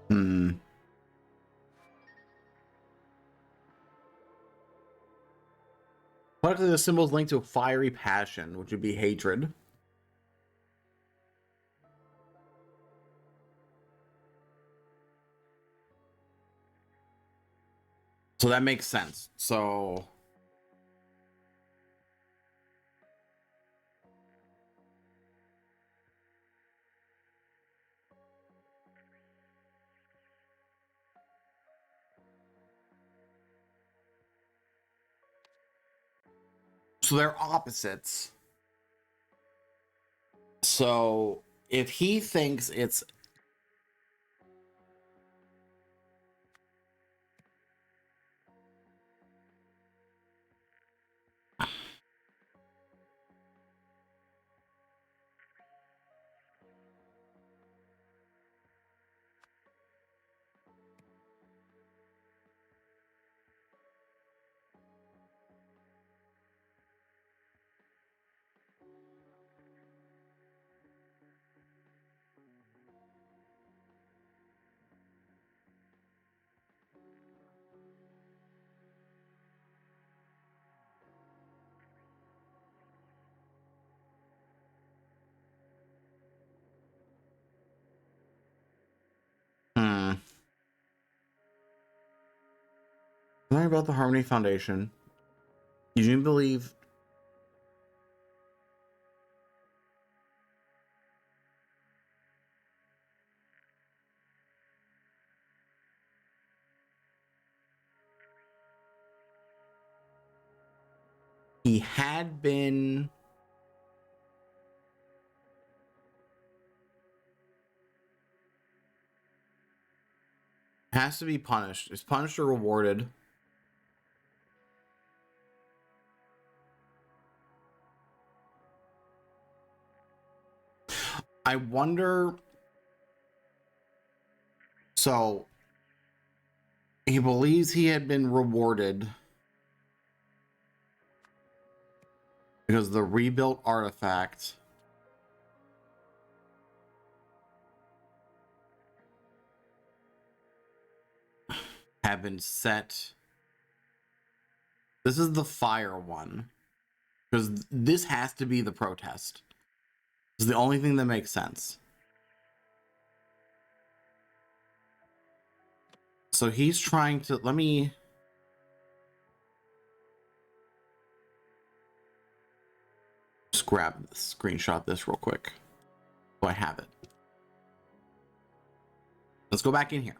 [SPEAKER 1] Hmm. Luckily, the symbol is linked to a fiery passion, which would be hatred. So that makes sense. So they're opposites. So if he thinks it's learn about the Harmony Foundation. You do believe he had been has to be punished. Is punished or rewarded? I wonder. So he believes he had been rewarded because the rebuilt artifact had been set. This is the fire one. Because this has to be the protest. It's the only thing that makes sense. So he's trying to, let me. grab screenshot this real quick so I have it. Let's go back in here.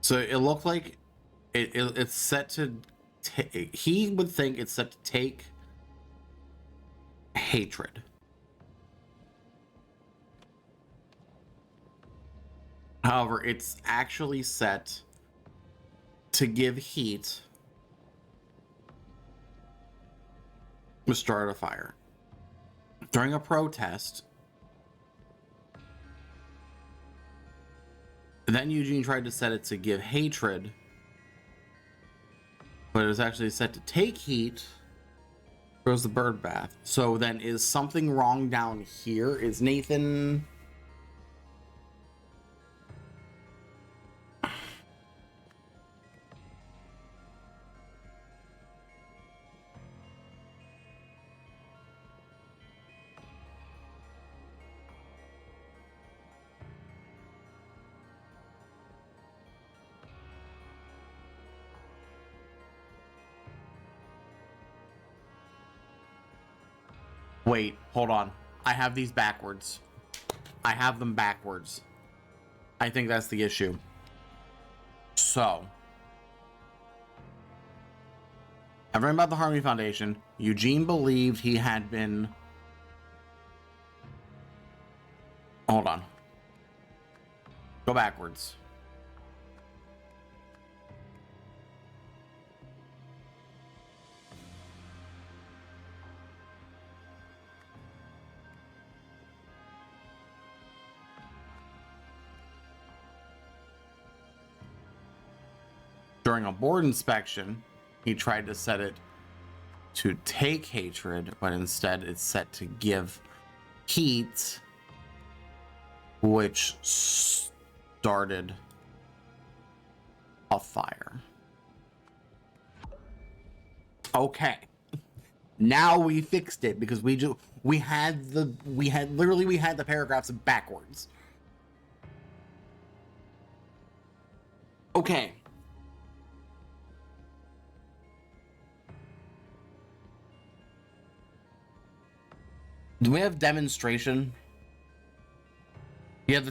[SPEAKER 1] So it looked like it's set to he would think it's set to take hatred. However, it's actually set to give heat with start a fire. During a protest, then Eugene tried to set it to give hatred, but it was actually set to take heat. Throws the bird bath. So then is something wrong down here? Is Nathan... Wait, hold on. I have these backwards. I have them backwards. I think that's the issue. So, everything about the Harmony Foundation, Eugene believed he had been... Hold on. Go backwards. During a board inspection, he tried to set it to take hatred, but instead it's set to give heat, which started a fire. Okay. Now we fixed it because we had the paragraphs backwards. Okay. Do we have demonstration? Yeah,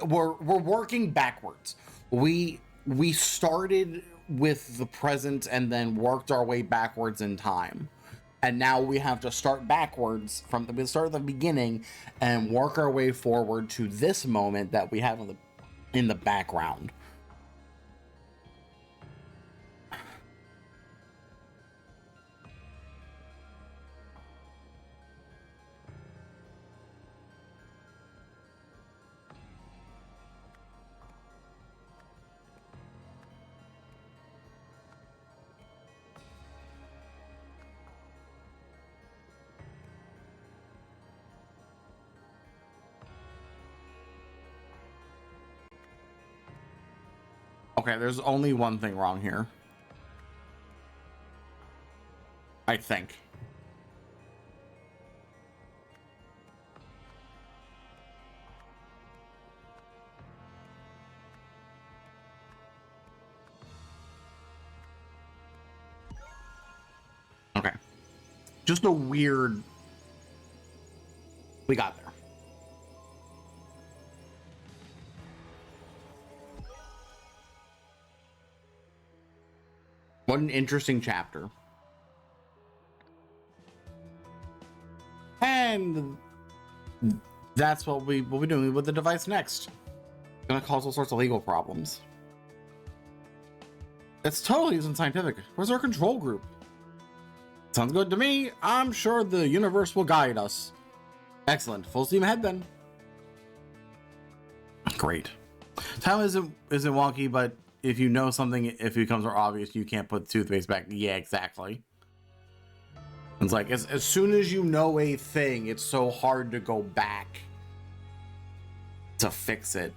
[SPEAKER 1] we're working backwards. We started with the present and then worked our way backwards in time. And now we have to start backwards from the start of the beginning and work our way forward to this moment that we have in the background. Okay, there's only one thing wrong here. I think. Okay. Just a weird... We got there. What an interesting chapter. And that's what we'll be doing with the device next. It's gonna cause all sorts of legal problems. It's totally isn't scientific. Where's our control group? Sounds good to me. I'm sure the universe will guide us. Excellent. Full steam ahead then. Great. Time isn't wonky, but if you know something, if it becomes more obvious, you can't put the toothpaste back. Yeah, exactly. It's like, as soon as you know a thing, it's so hard to go back to fix it.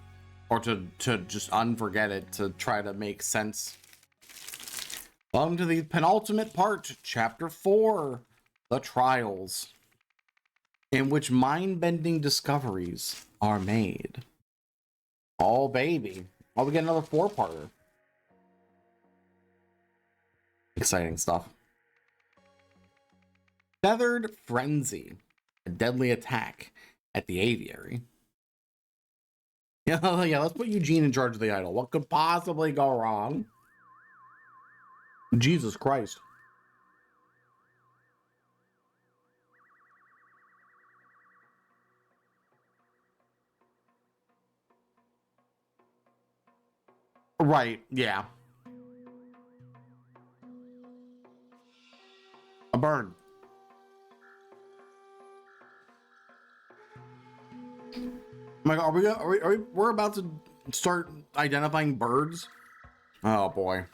[SPEAKER 1] Or to just unforget it, to try to make sense. Welcome to the penultimate part, Chapter 4. the trials in which mind-bending discoveries are made. Oh, baby. Oh, we get another four-parter. Exciting stuff. Feathered Frenzy. A deadly attack at the aviary. Yeah, let's put Eugene in charge of the idol. What could possibly go wrong? Jesus Christ. Right, yeah. A bird. Oh my God, we're about to start identifying birds? Oh boy.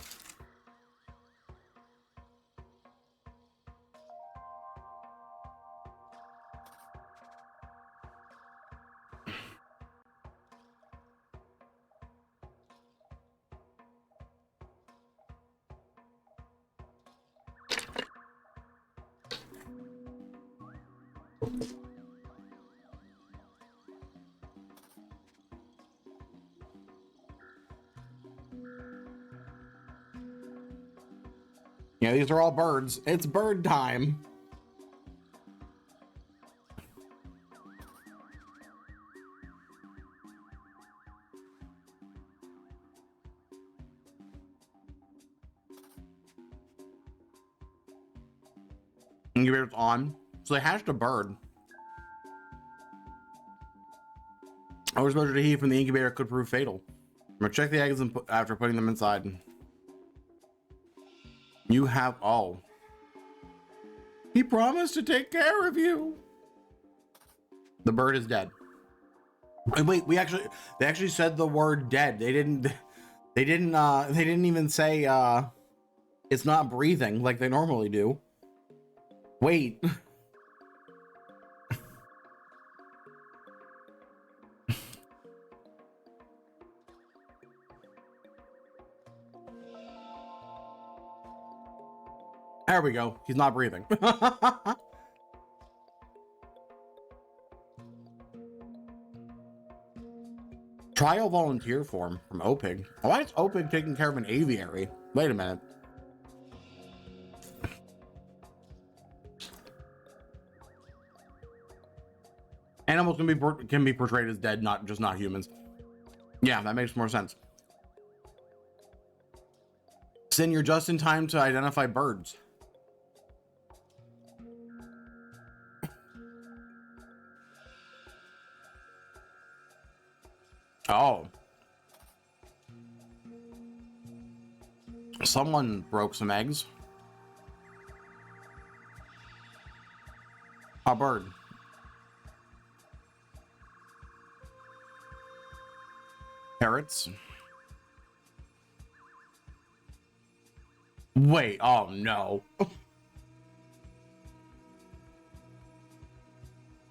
[SPEAKER 1] Yeah, these are all birds. It's bird time. Incubator's on. So they hatched a bird. Overexposure to heat from the incubator could prove fatal. I'm gonna check the eggs after putting them inside. You have all. He promised to take care of you. The bird is dead. And wait, they actually said the word dead. They didn't even say it's not breathing like they normally do. Wait. There we go. He's not breathing. Trial volunteer form from OPIG. Why is OPIG taking care of an aviary? Wait a minute. Animals can be portrayed as dead, not humans. Yeah, that makes more sense. Sin, you're just in time to identify birds. Oh. Someone broke some eggs. A bird. Parrots. Wait, oh no.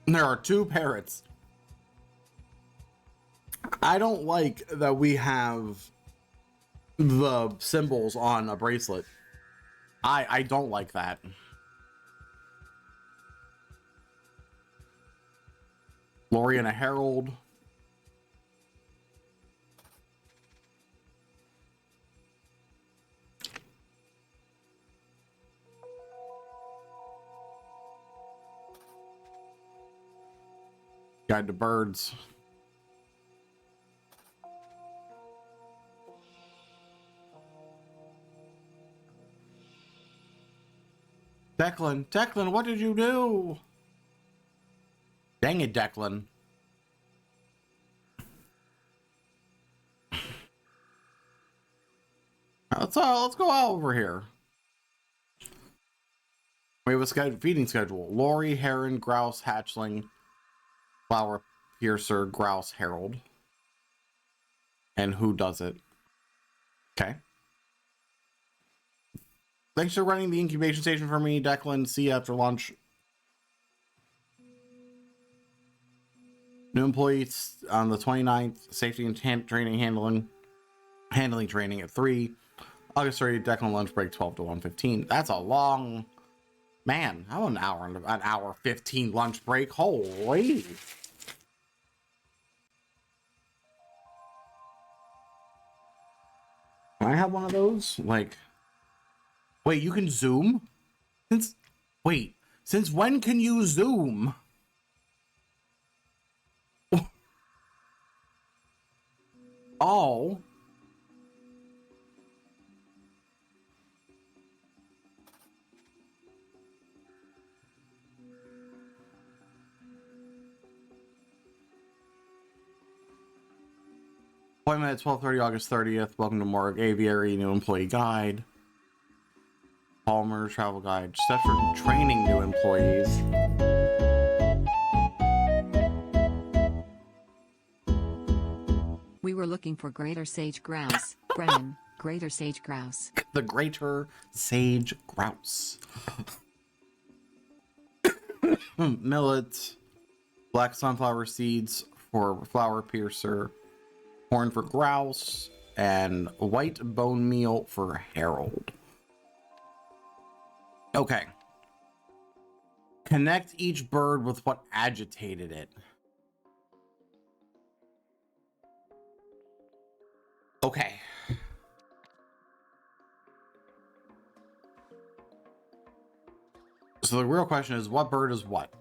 [SPEAKER 1] There are two parrots. I don't like that we have the symbols on a bracelet. I don't like that. Lori and a herald. Guide to birds. Declan, what did you do? Dang it, Declan. Let's go out over here. We have a feeding schedule. Lori, heron, grouse, hatchling, flower piercer, grouse, herald. And who does it? Okay. Thanks for running the incubation station for me, Declan. See you after lunch. New employees on the 29th. Safety and training handling training at 3. August 30th, Declan lunch break 12 to 1:15. That's a long Man, I'm an hour 15 lunch break. Holy. Can I have one of those? Like, wait, you can Zoom? Since when can you Zoom? Oh. Appointment at 12:30, August 30th. Welcome to Morgue Aviary, new employee guide. Palmer, travel guide. Steps for training new employees.
[SPEAKER 2] We were looking for greater sage grouse. Brennan, greater sage grouse.
[SPEAKER 1] The greater sage grouse. Millet. Black sunflower seeds for flower piercer. Corn for grouse. And white bone meal for Harold. Okay. Connect each bird with what agitated it. Okay. So the real question is, what bird is what?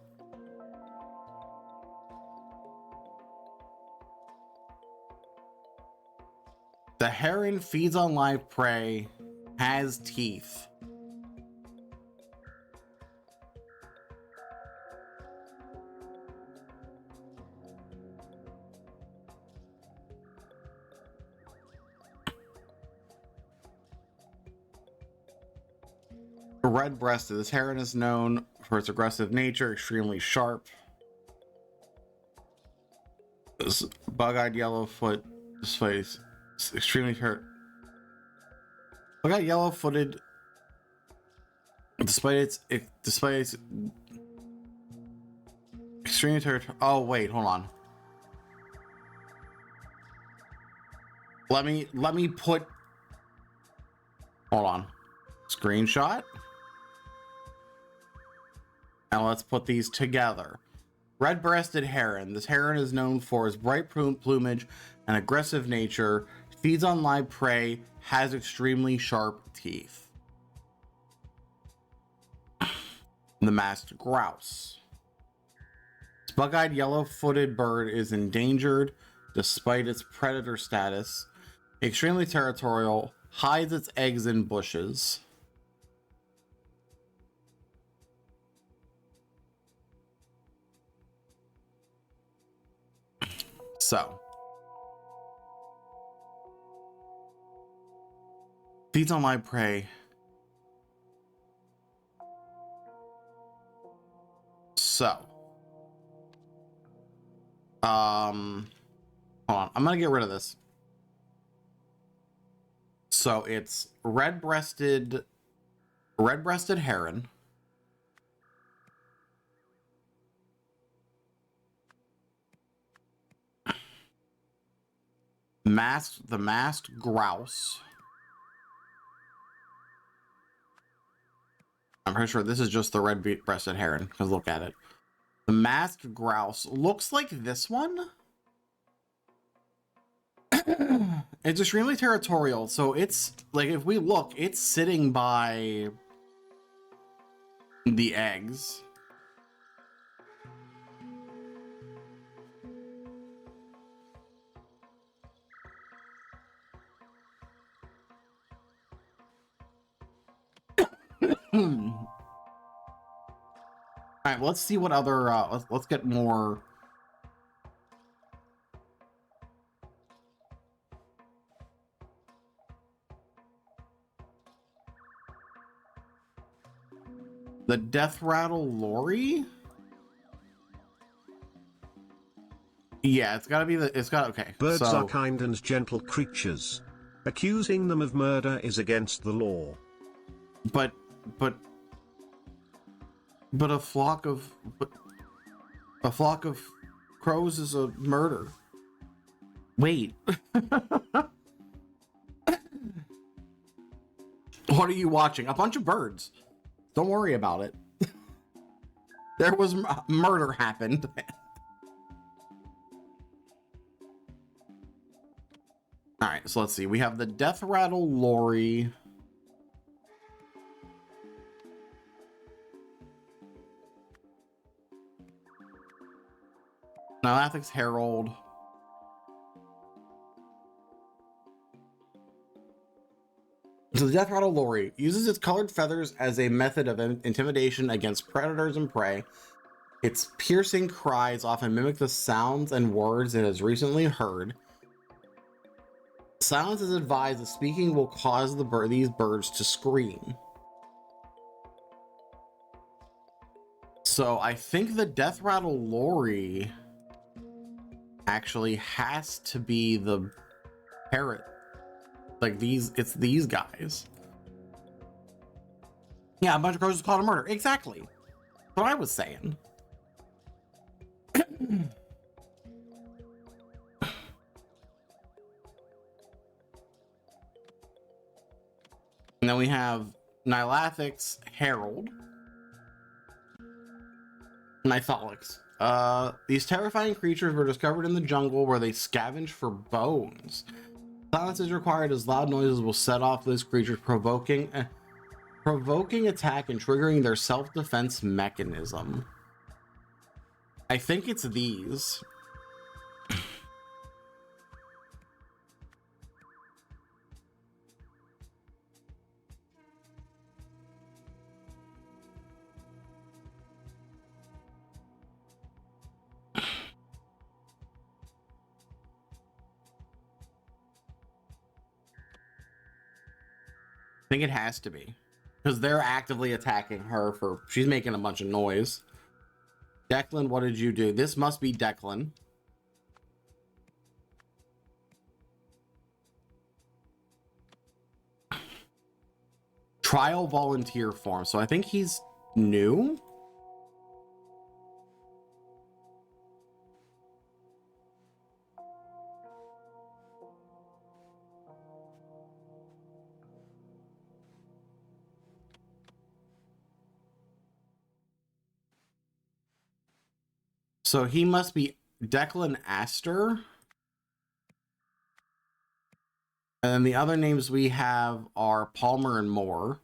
[SPEAKER 1] The heron feeds on live prey, has teeth. Red-breasted. This heron is known for its aggressive nature, extremely sharp. This bug-eyed yellowfoot displays extremely hurt. Bug-eyed yellow-footed displays extremely hurt. Oh wait, hold on. Let me put. Hold on. Screenshot. Now let's put these together. Red-breasted heron. This heron is known for its bright plumage and aggressive nature. Feeds on live prey. Has extremely sharp teeth. The masked grouse. This bug-eyed yellow-footed bird is endangered despite its predator status. Extremely territorial. Hides its eggs in bushes. So, feeds on live prey. So, hold on. I'm gonna get rid of this. So it's red-breasted heron. The masked grouse. I'm pretty sure this is just the red-breasted heron, because look at it. The masked grouse looks like this one. It's extremely territorial, so it's like, if we look, it's sitting by the eggs. All right, let's see what other let's get more. The death rattle lorry. Yeah, it's gotta be okay.
[SPEAKER 4] Birds are kind and gentle creatures. Accusing them of murder is against the law.
[SPEAKER 1] But a flock of crows is a murder. Wait. What are you watching? A bunch of birds. Don't worry about it. There was murder happened. All right, so let's see. We have the Death Rattle Lori. Ethics Herald. So the Death Rattle Lori uses its colored feathers as a method of intimidation against predators and prey. Its piercing cries often mimic the sounds and words it has recently heard. Silence is advised that speaking will cause these birds to scream. So I think the Death Rattle Lori actually has to be the parrot. Like it's these guys. Yeah, a bunch of crows called a murder. Exactly. What I was saying. And then we have Nilathix Herald. Nitholix. These terrifying creatures were discovered in the jungle where they scavenge for bones. Silence is required as loud noises will set off those creatures, provoking attack and triggering their self-defense mechanism. I think it's these. I think it has to be because they're actively attacking her for she's making a bunch of noise. Declan, what did you do? This must be Declan. Trial volunteer form. So I think he's new. So he must be Declan Astor. And then the other names we have are Palmer and Moore.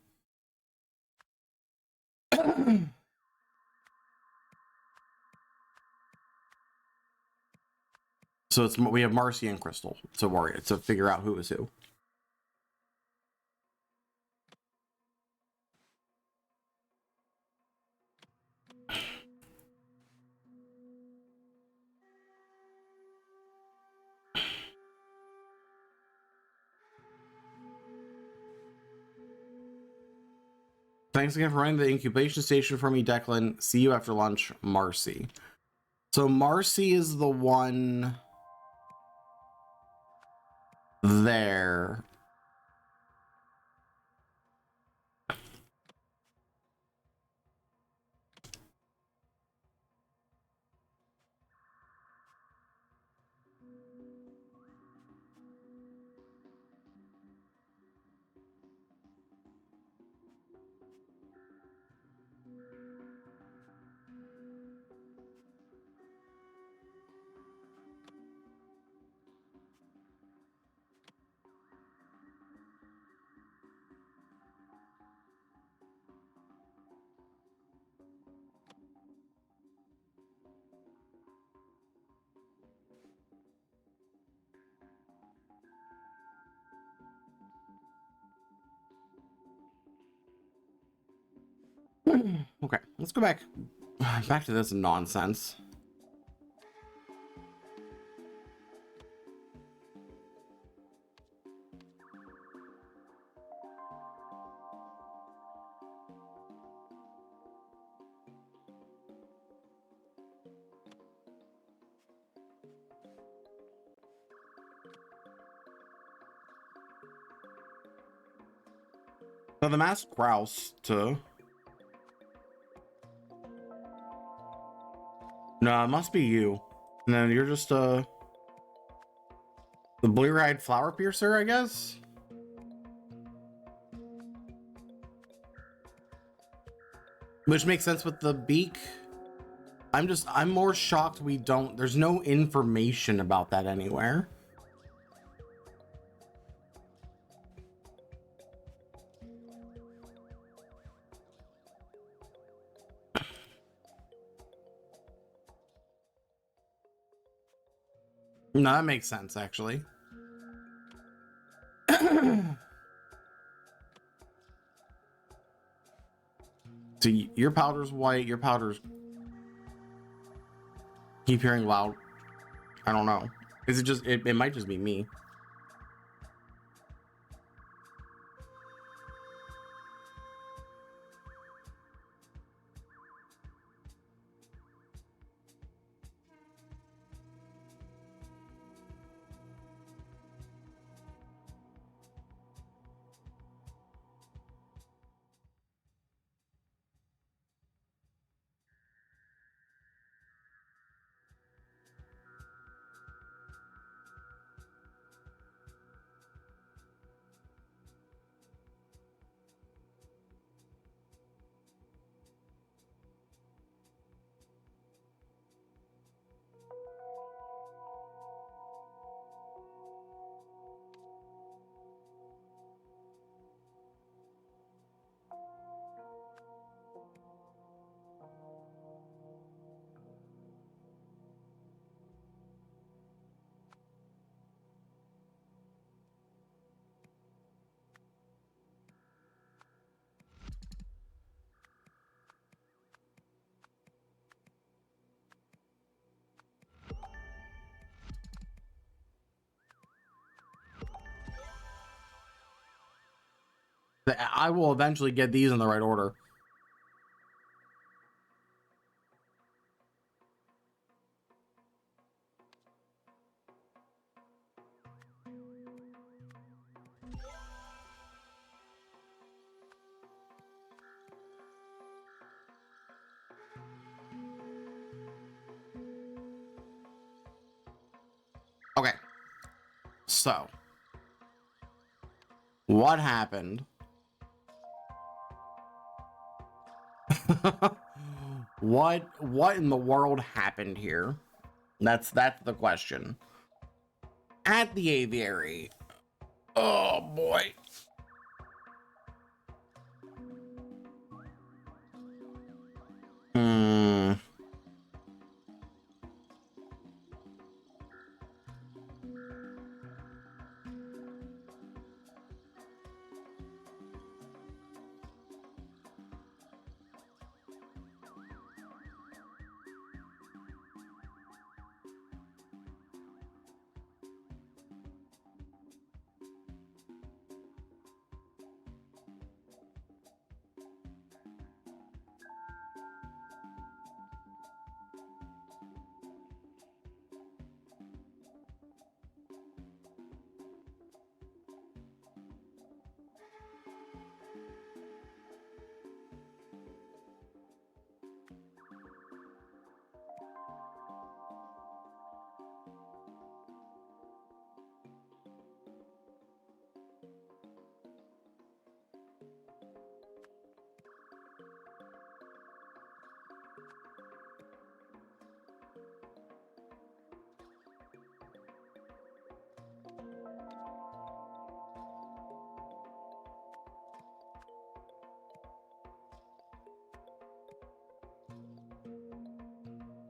[SPEAKER 1] So we have Marcy and Crystal to figure out who is who. Thanks again for running the incubation station for me, Declan. See you after lunch, Marcy. So Marcy is the one there. Okay, let's go back to this nonsense. So the masked grouse to no, it must be you. And then you're just the blear-eyed flower piercer, I guess. Which makes sense with the beak I'm more shocked there's no information about that anywhere. No, that makes sense, actually. So your powder's white, your powder's... Keep hearing loud. I don't know. Is it just... It might just be me. I will eventually get these in the right order. Okay. So, what happened? What in the world happened here? That's the question. At the aviary. Oh boy. Hmm.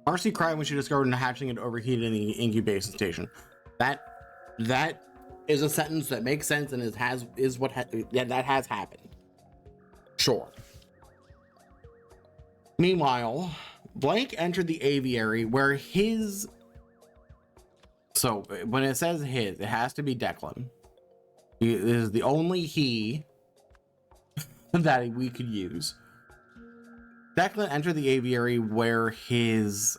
[SPEAKER 1] Marcy cried when she discovered a hatchling had overheated in the incubation station. That is a sentence that makes sense and that has happened. Sure. Meanwhile, Blank entered the aviary where his... So when it says his, it has to be Declan. He is the only he that we could use. Declan entered the aviary where his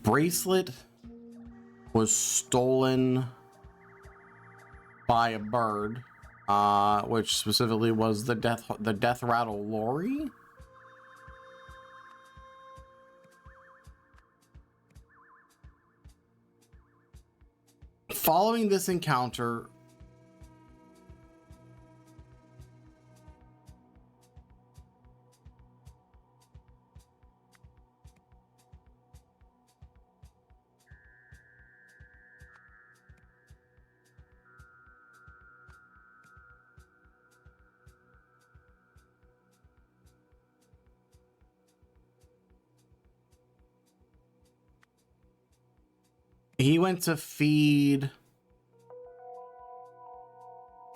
[SPEAKER 1] bracelet was stolen by a bird, which specifically was the death rattle Lori. Following this encounter, He went to feed.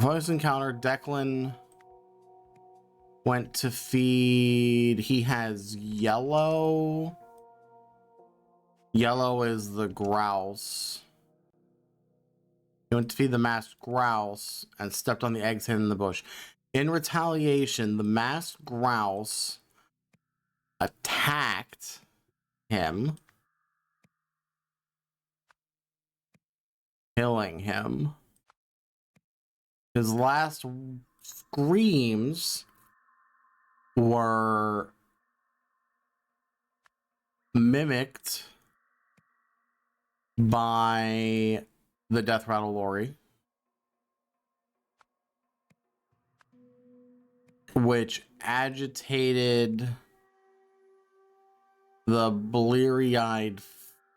[SPEAKER 1] Voice encounter. Declan went to feed. He has yellow. Yellow is the grouse. He went to feed the masked grouse and stepped on the eggs hidden in the bush. In retaliation, the masked grouse attacked him, killing him. His last screams were mimicked by the death rattle lorry, which agitated the bleary-eyed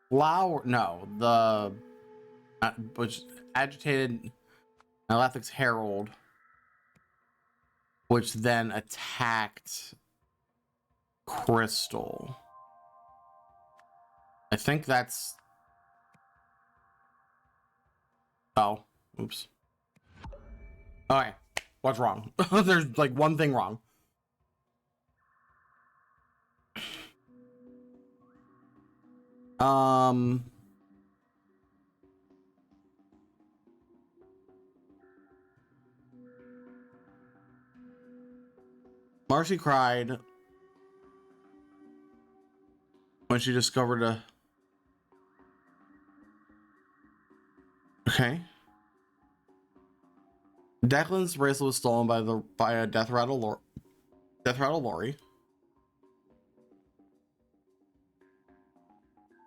[SPEAKER 1] flower. No, which agitated Alathic's herald, which then attacked Crystal. I think that's. Oh, oops. Okay, what's wrong? There's like one thing wrong. Marcy cried when she discovered a. Okay. Declan's bracelet was stolen by a death rattle lorry.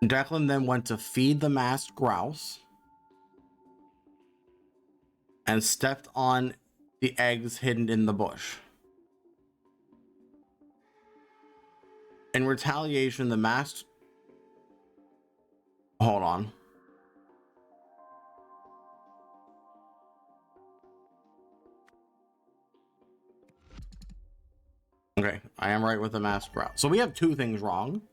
[SPEAKER 1] Declan then went to feed the masked grouse and stepped on the eggs hidden in the bush. In retaliation, the masked. Hold on. Okay, I am right with the masked grouse. So we have two things wrong.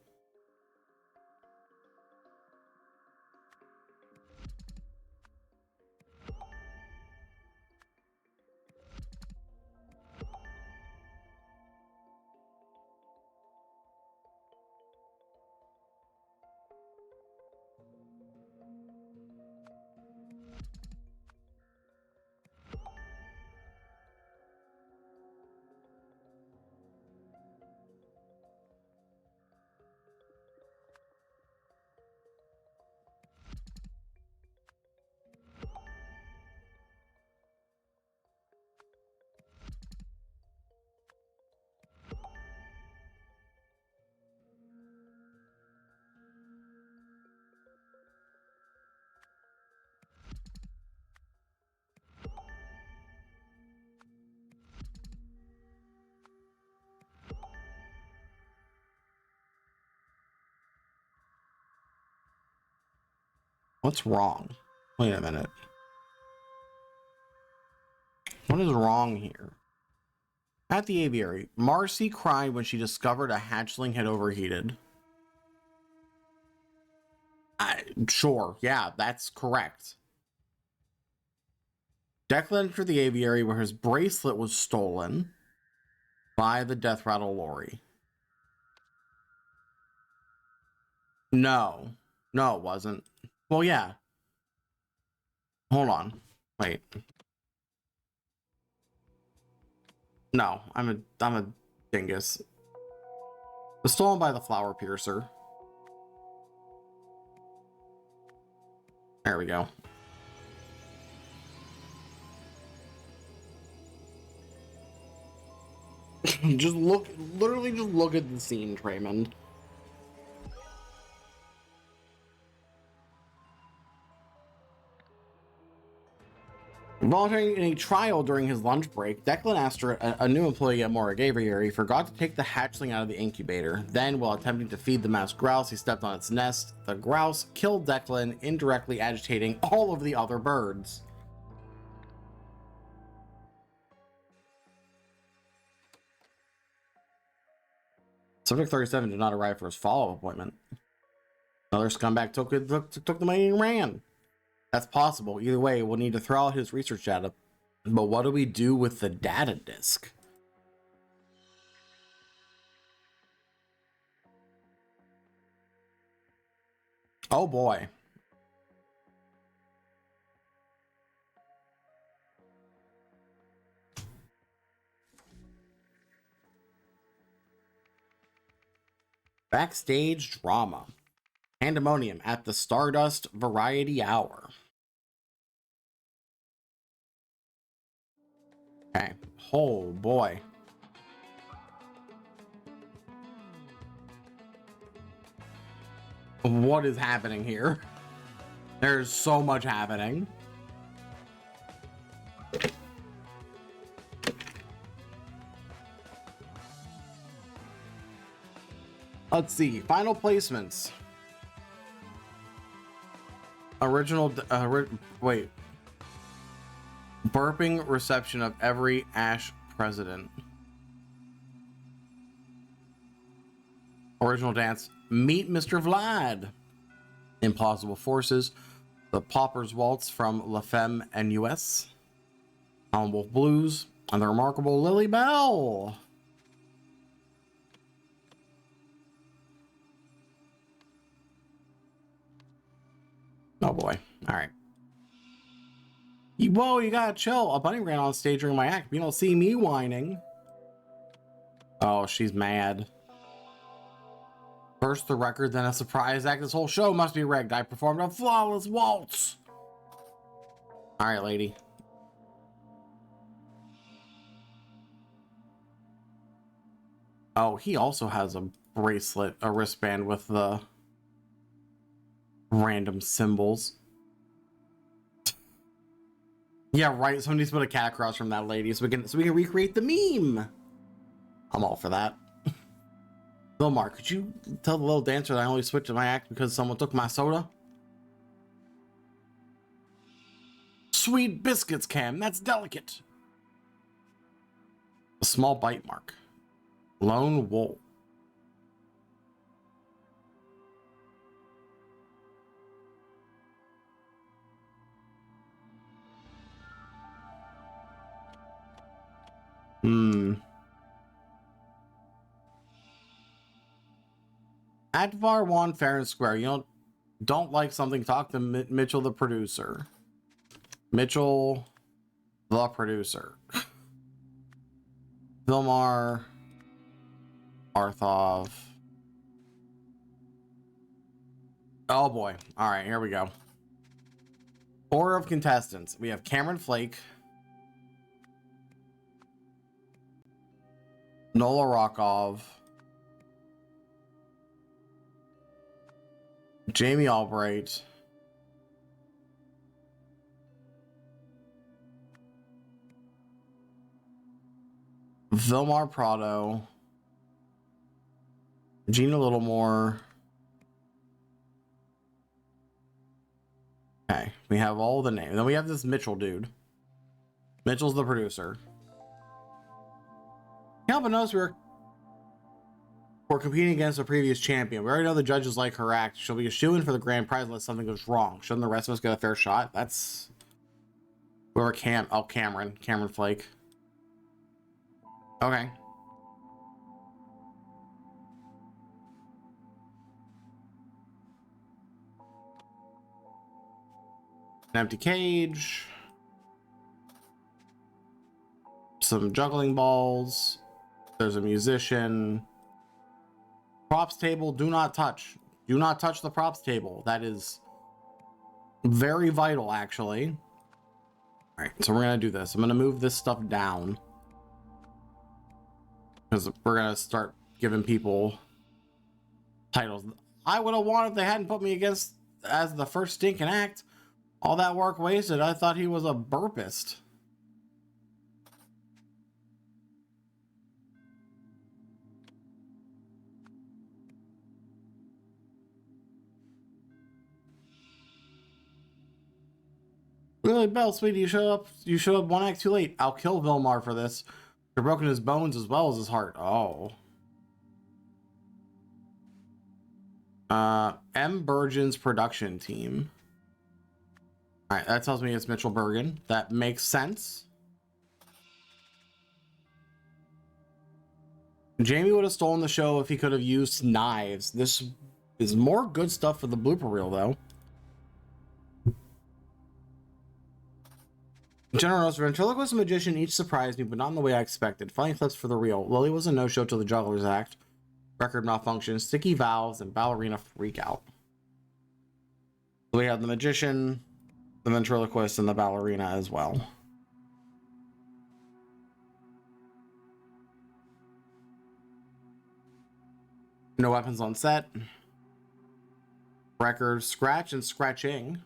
[SPEAKER 1] What's wrong? Wait a minute. What is wrong here? At the aviary, Marcy cried when she discovered a hatchling had overheated. Sure, yeah, that's correct. Declan entered the aviary where his bracelet was stolen by the death rattle lorry. No, it wasn't. Well, yeah. Hold on. Wait. No, I'm a dingus. It was stolen by the flower piercer. There we go. Literally just look at the scene, Traymond. Volunteering in a trial during his lunch break, Declan asked a new employee at Morag Aviary forgot to take the hatchling out of the incubator. Then, while attempting to feed the masked grouse, he stepped on its nest. The grouse killed Declan, indirectly agitating all of the other birds. Subject 37 did not arrive for his follow-up appointment. Another scumbag took the money and ran. That's possible. Either way, we'll need to throw out his research data. But what do we do with the data disk? Oh boy. Backstage drama. Pandemonium at the Stardust Variety Hour. Okay. Oh boy. What is happening here? There's so much happening. Let's see. Final placements. Original. Wait. Burping reception of every Ash president. Original dance. Meet Mr. Vlad. Impossible Forces. The Pauper's Waltz from La Femme NUS. Wolf Blues. And the remarkable Lily Bell. Oh boy. Alright. Whoa, you gotta chill. A bunny ran on stage during my act. You don't see me whining. Oh, she's mad. First the record, then a surprise act. This whole show must be rigged. I performed a flawless waltz. Alright, lady. Oh, he also has a bracelet, a wristband with the random symbols. Yeah, right. Somebody needs to put a cat across from that lady so we can recreate the meme. I'm all for that. Vilmar, could you tell the little dancer that I only switched my act because someone took my soda? Sweet biscuits, Cam. That's delicate. A small bite mark. Lone wolf. Advar 1 fair and square. You don't like something, talk to Mitchell the producer. Mitchell the producer. Vilmar. Arthov. Oh boy. Alright, here we go. Order of contestants. We have Cameron Flake. Nola Rokov. Jamie Albright. Vilmar Prado. Gina Littlemore. Okay, we have all the names. Then we have this Mitchell dude. Mitchell's the producer. Can't help but notice we're competing against a previous champion. We already know the judges like her act. She'll be a shoo-in for the grand prize unless something goes wrong. Shouldn't the rest of us get a fair shot? That's whoever Cameron Flake. Okay. An empty cage. Some juggling balls. There's a musician. Props table, do not touch. Do not touch the props table. That is very vital, actually. All right, so we're gonna do this. I'm gonna move this stuff down because we're gonna start giving people titles. I would have won if they hadn't put me against as the first stinking act. All that work wasted. I thought he was a burpist. Really, Bell, sweetie, you showed up one act too late. I'll kill Vilmar for this. You've broken his bones as well as his heart. Oh. M. Bergen's production team. All right, that tells me it's Mitchell Bergen. That makes sense. Jamie would have stolen the show if he could have used knives. This is more good stuff for the blooper reel, though. General Ross, ventriloquist and magician each surprised me, but not in the way I expected. Funny clips for the reel. Lily was a no-show till the Jugglers Act. Record malfunction, sticky valves, and ballerina freak out. We have the magician, the ventriloquist, and the ballerina as well. No weapons on set. Record scratch and scratching.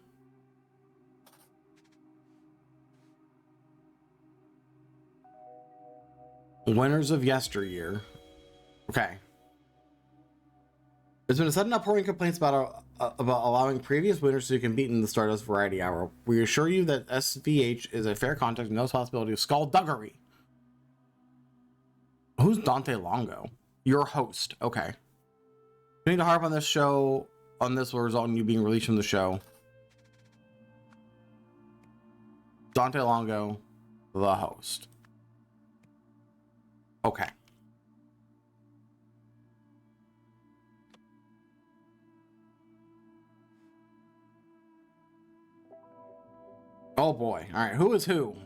[SPEAKER 1] Winners of yesteryear. Okay. There's been a sudden outpouring complaints about allowing previous winners to compete in the Stardust Variety Hour. We assure you that SVH is a fair contest and no possibility of skullduggery. Who's Dante Longo? Your host. Okay. You need to harp on this show. On this will result in you being released from the show. Dante Longo, the host. Okay. Oh boy. All right. Who is who?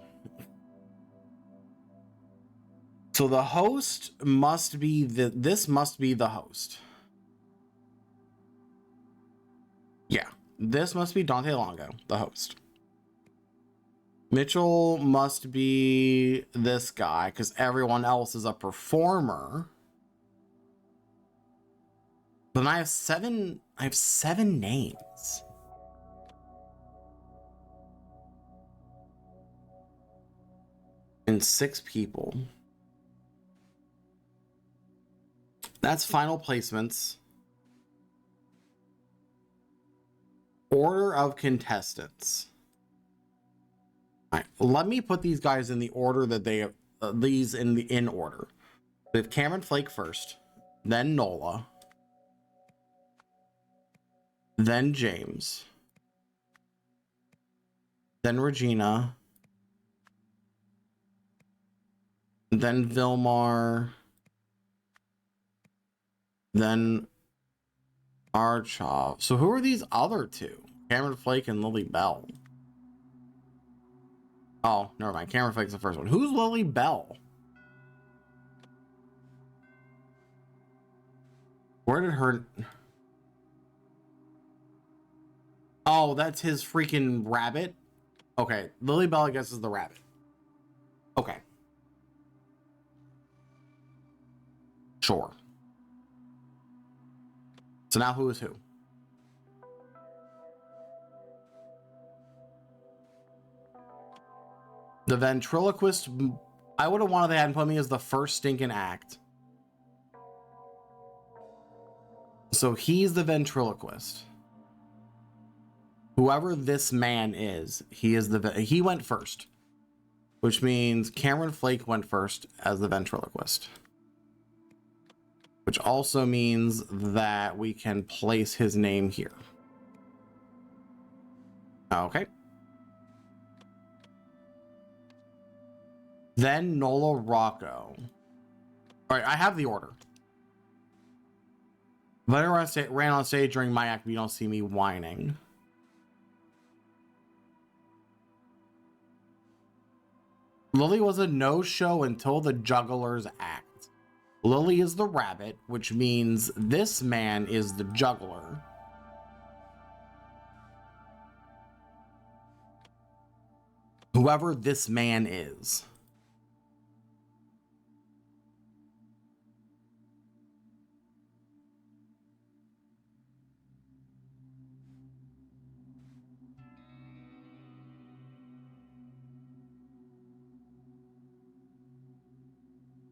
[SPEAKER 1] So the host must be this must be the host. Yeah. This must be Dante Longo, the host. Mitchell must be this guy because everyone else is a performer. Then I have seven names. And 6 people. That's final placements. Order of contestants. All right, let me put these guys in the order that they have. These in order. We have Cameron Flake first, then Nola, then James, then Regina, then Vilmar, then Archov. So who are these other two? Cameron Flake and Lily Bell. Oh, never mind. Cameron Flake's the first one. Who's Lily Bell? Where did her... Oh, that's his freaking rabbit? Okay, Lily Bell, I guess, is the rabbit. Okay. Sure. So now who is who? The ventriloquist, I would have wanted they hadn't put me as the first stinking act. So he's the ventriloquist. Whoever this man is, he went first. Which means Cameron Flake went first as the ventriloquist. Which also means that we can place his name here. Okay. Then Nola Rocco. All right, I have the order. But I ran on stage during my act, but you don't see me whining. Lily was a no-show until the Jugglers Act. Lily is the rabbit, which means this man is the juggler. Whoever this man is.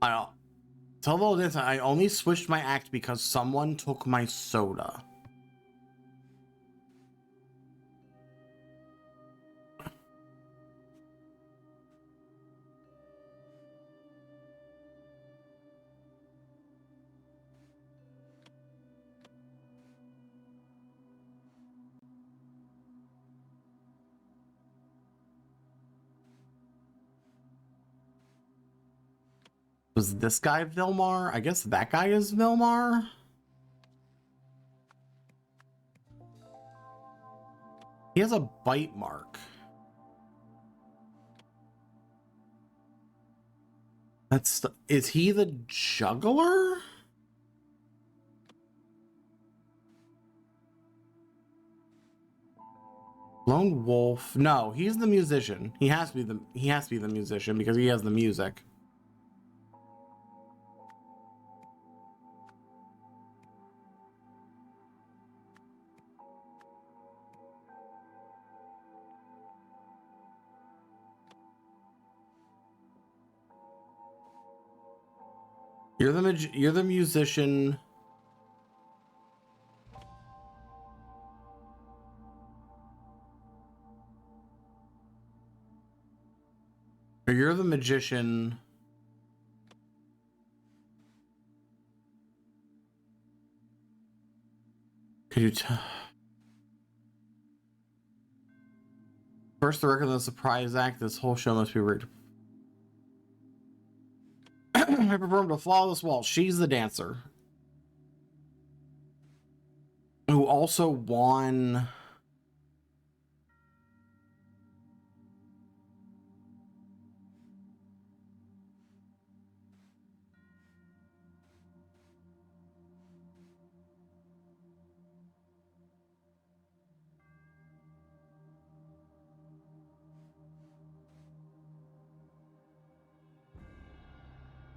[SPEAKER 1] I don't. Tell the this, I only switched my act because someone took my soda. Was this guy Vilmar? I guess that guy is Vilmar. He has a bite mark. Is he the juggler? Lone wolf. No, he's the musician. He has to be the musician because he has the music. You're the musician. Or you're the magician. Could you tell? First, the record of the surprise act. This whole show must be rigged. I performed a flawless waltz. She's the dancer who also won.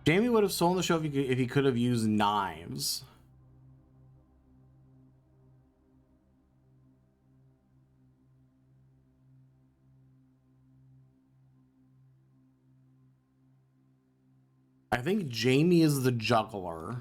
[SPEAKER 1] Jamie would have stolen the show if he could have used knives. I think Jamie is the juggler.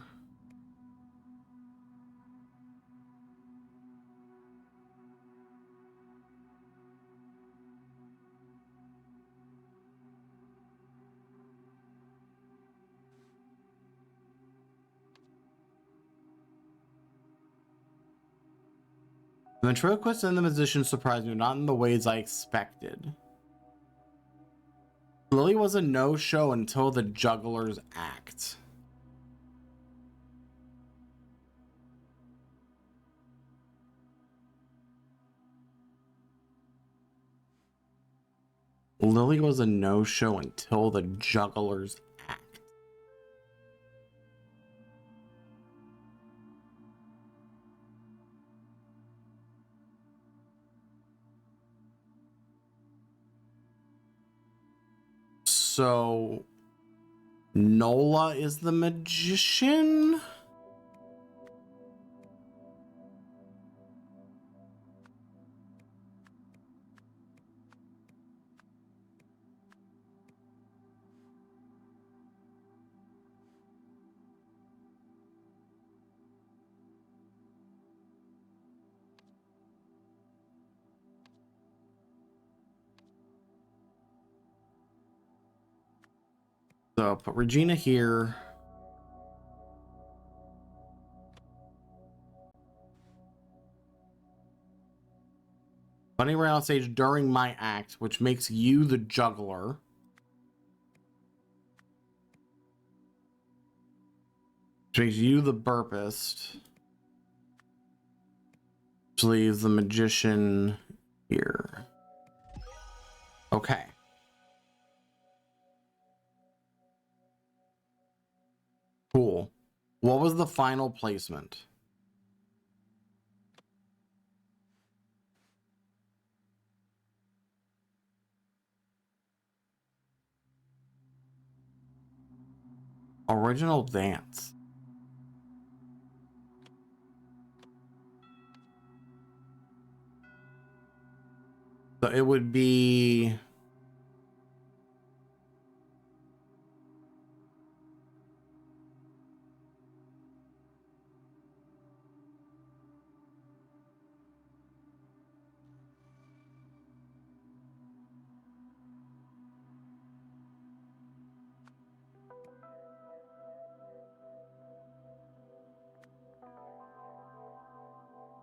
[SPEAKER 1] The ventriloquist and the musician surprised me, not in the ways I expected. Lily was a no-show until the juggler's act. Lily was a no-show until the juggler's act. So Nola is the magician? So put Regina here. Running around stage during my act, which makes you the juggler. Which makes you the burpist. Which leaves the magician here. Okay. Cool. What was the final placement? Original dance. So it would be...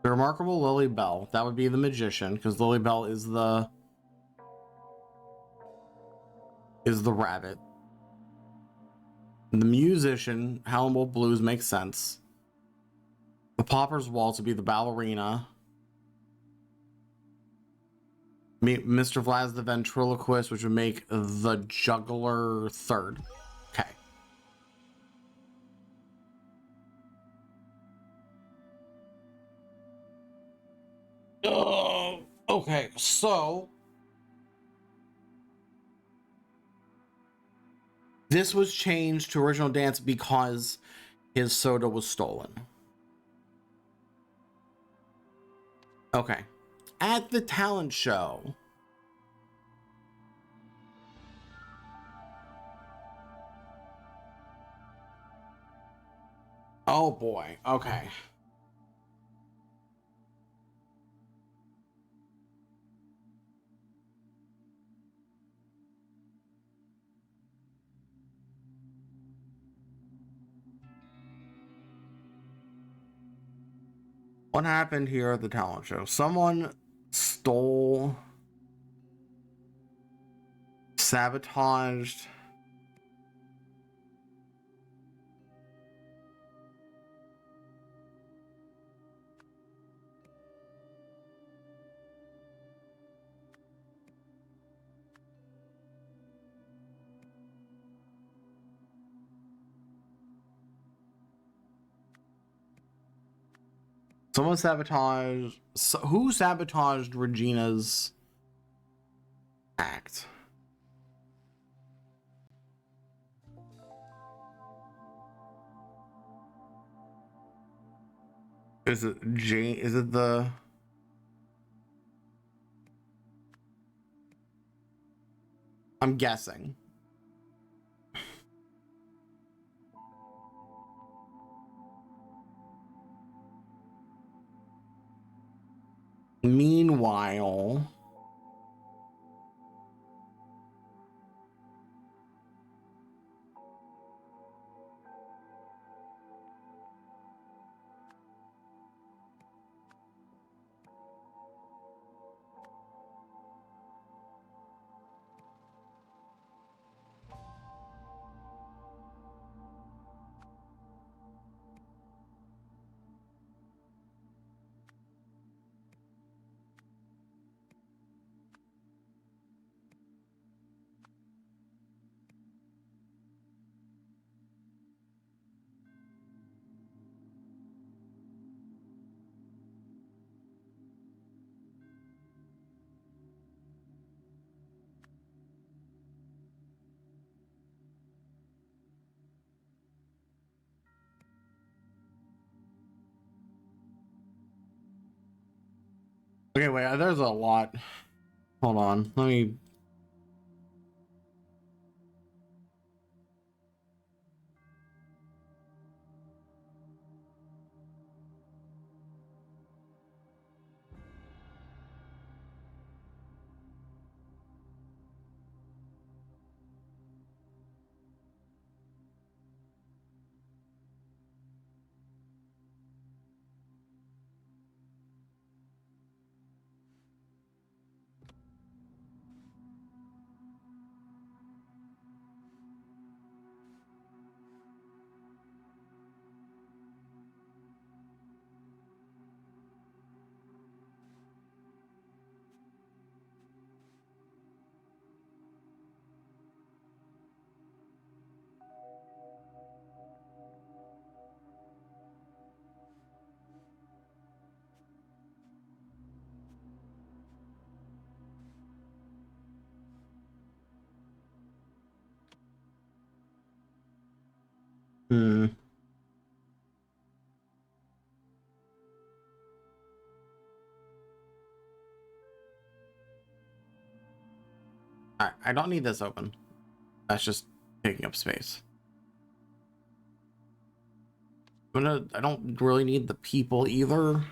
[SPEAKER 1] The remarkable Lily Bell. That would be the magician, because Lily Bell is the rabbit. The musician, Howlin' Wolf Blues, makes sense. The Pauper's Waltz would be the ballerina. Mr. Vlad's the ventriloquist, which would make the juggler third. Okay. Okay, so this was changed to original dance because his soda was stolen. Okay. At the talent show, oh boy, okay. What happened here at the talent show? Someone stole, sabotaged. Someone sabotaged. Who sabotaged Regina's act? Is it Jane? Is it the? I'm guessing. Meanwhile, okay, wait. There's a lot. Hold on. Let me. Hmm. I don't need this open. That's just taking up space. I don't really need the people either.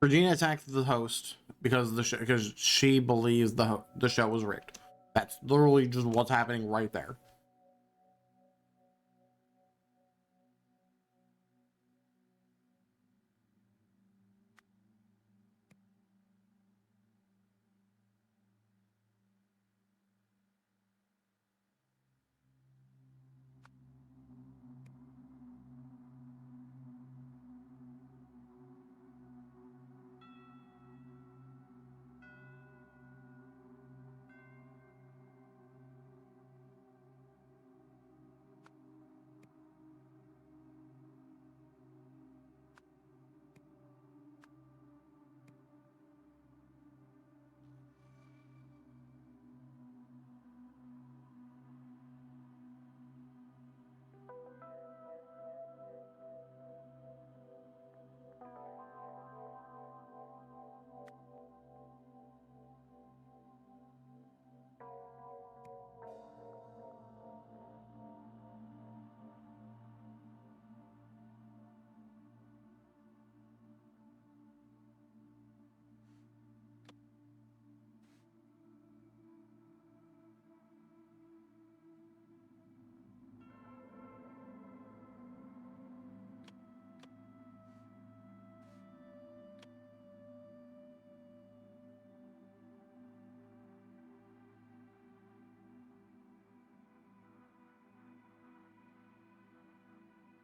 [SPEAKER 1] Regina attacked the host because because she believes the show was rigged. That's literally just what's happening right there.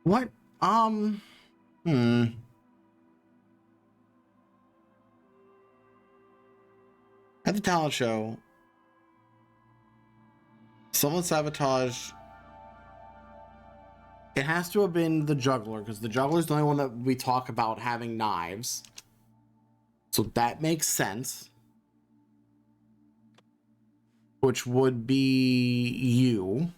[SPEAKER 1] What? Hmm. At the talent show, someone sabotaged. It has to have been the juggler, because the juggler's the only one that we talk about having knives. So that makes sense. Which would be you.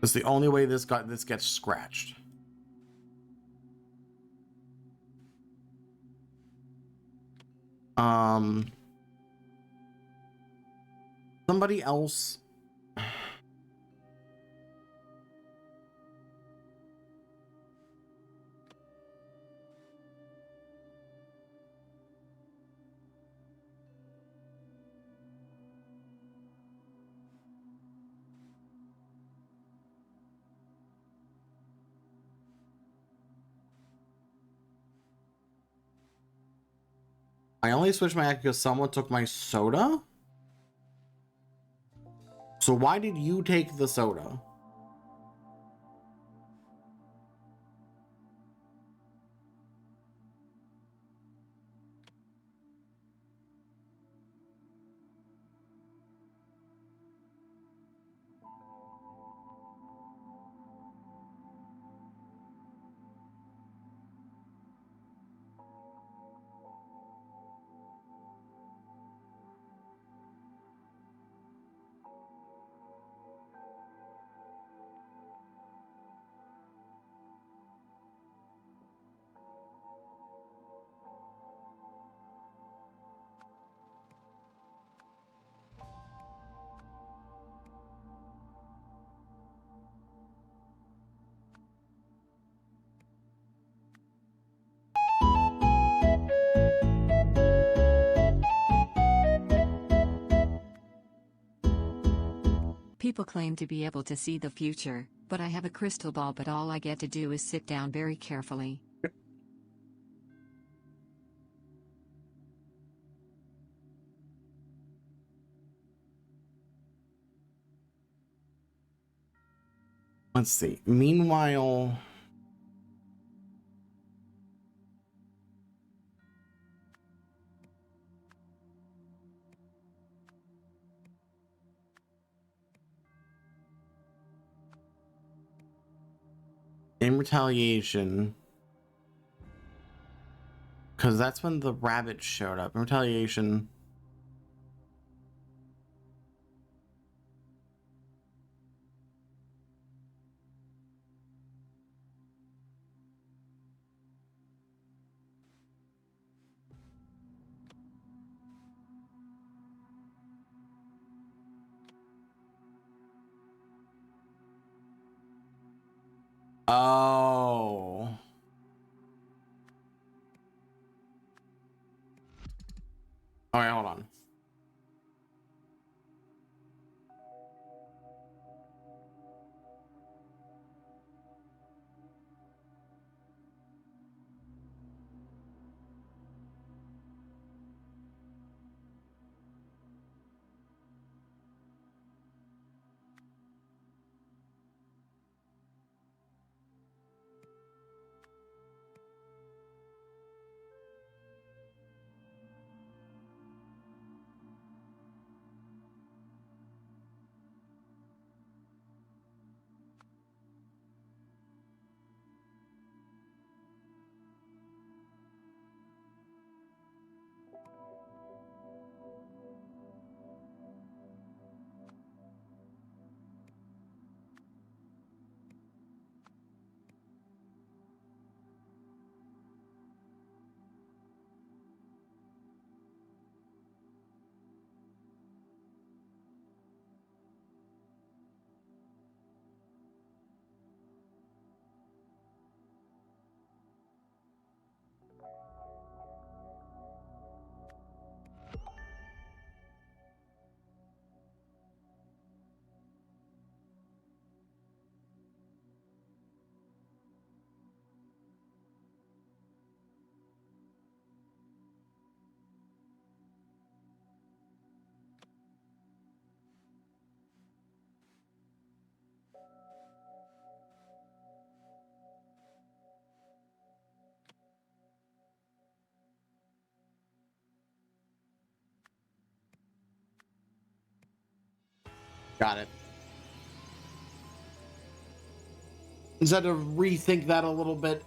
[SPEAKER 1] It's the only way this gets scratched. Somebody else. I only switched my act because someone took my soda. So why did you take the soda?
[SPEAKER 2] People claim to be able to see the future, but I have a crystal ball, but all I get to do is sit down very carefully.
[SPEAKER 1] Let's see. Meanwhile, in retaliation, because that's when the rabbit showed up. In retaliation. Oh. All right, hold on. Got it. Just had to rethink that a little bit.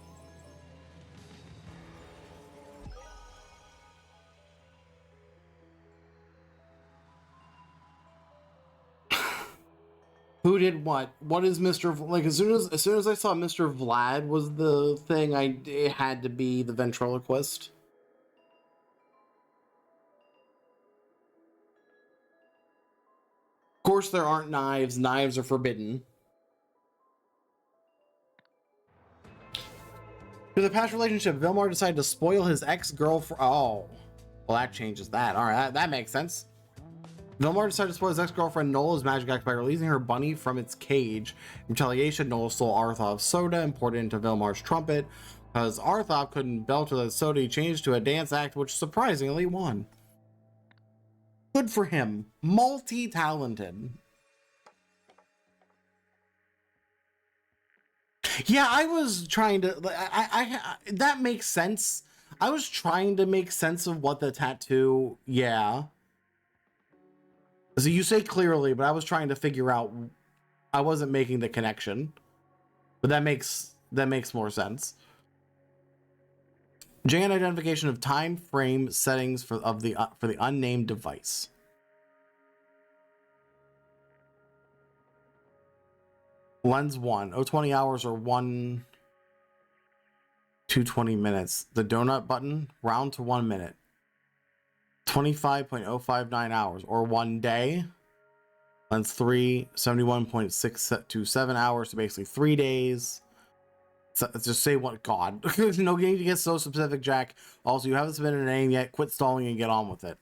[SPEAKER 1] Who did what? What is like as soon as I saw Mr. Vlad was the thing, it had to be the ventriloquist. Of course there aren't knives. Knives are forbidden. To the past relationship, Vilmar decided to spoil his ex-girlfriend. Oh. Well, that changes that. All right, that makes sense. Vilmar decided to spoil his ex-girlfriend Nola's magic act by releasing her bunny from its cage. In retaliation, Nola stole Arthov's soda and poured it into Vilmar's trumpet. Because Arthov couldn't belt with the soda, he changed to a dance act, which surprisingly won. Good for him. Multi-talented. Yeah, I was trying to... that makes sense. I was trying to make sense of what the tattoo... Yeah. So you say clearly, but I was trying to figure out. I wasn't making the connection, but that makes more sense. JN identification of time frame settings for the unnamed device. Lens 1, 020 hours or 1 220 minutes. The donut button, round to 1 minute. 25.059 hours or 1 day. Lens 3, 71.627 hours, so basically 3 days. So let's just say what God. No need to get so specific, Jack. Also, you haven't submitted a name yet. Quit stalling and get on with it.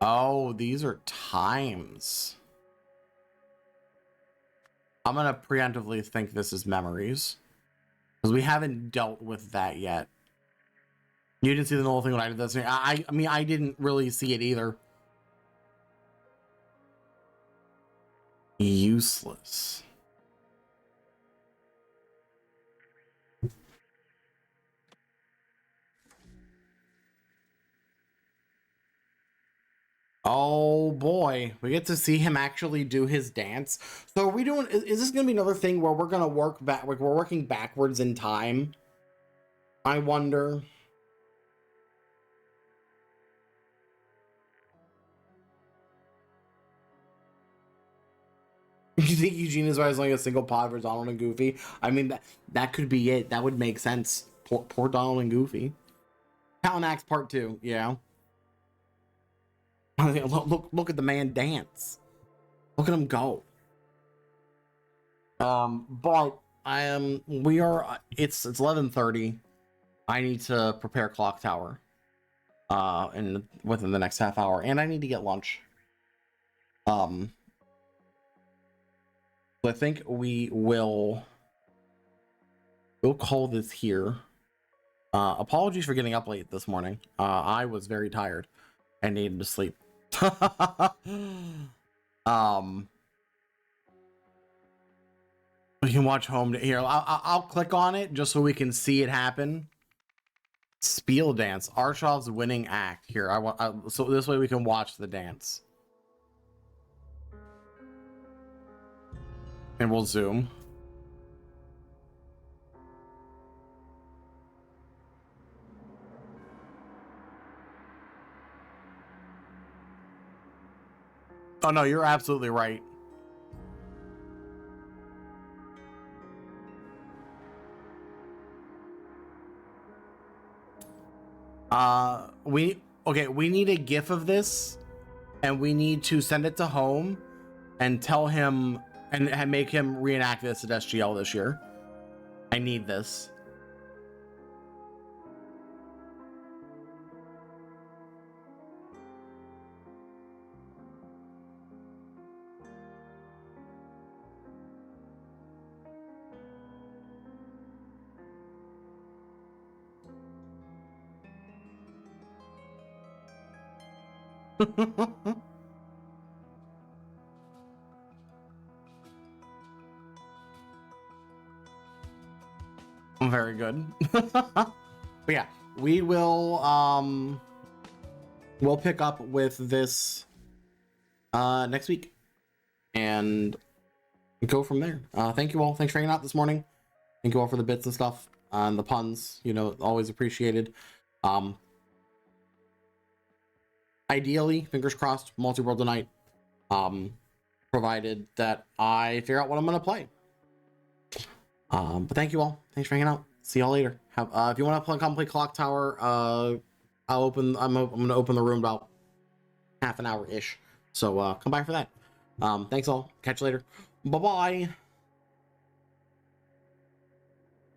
[SPEAKER 1] Oh, these are times. I'm gonna preemptively think this is memories. Because we haven't dealt with that yet. You didn't see the whole thing when I did this. I mean, I didn't really see it either. Useless. Oh boy, we get to see him actually do his dance. So are we doing, is this gonna be another thing where we're gonna work back, like we're working backwards in time? I wonder. You think Eugene is why he's only a single pod for Donald and Goofy? I mean, that could be it. That would make sense. Poor Donald and Goofy. Talon Axe Part 2, yeah. Look at the man dance. Look at him go. But I am. We are. It's 11:30. I need to prepare clock tower. Within the next half hour, and I need to get lunch. So I think we'll call this here. Apologies for getting up late this morning. I was very tired and needed to sleep. We can watch home here. I'll click on it just so we can see it happen. Spiel dance, Arshov's winning act. Here, so this way we can watch the dance, and we'll zoom. Oh no, you're absolutely right. We need a GIF of this, and we need to send it to home and tell him and make him reenact this at SGL this year. I need this. Very good. But yeah, we'll pick up with this next week and go from there. Thank you all. Thanks for hanging out this morning. Thank you all for the bits and stuff and the puns, always appreciated. Ideally, fingers crossed, multi-world tonight, provided that I figure out what I'm gonna play. But thank you all. Thanks for hanging out. See y'all later. If you want to come play Clock Tower, I'm gonna open the room about half an hour ish. So come by for that. Thanks all. Catch you later. Bye bye.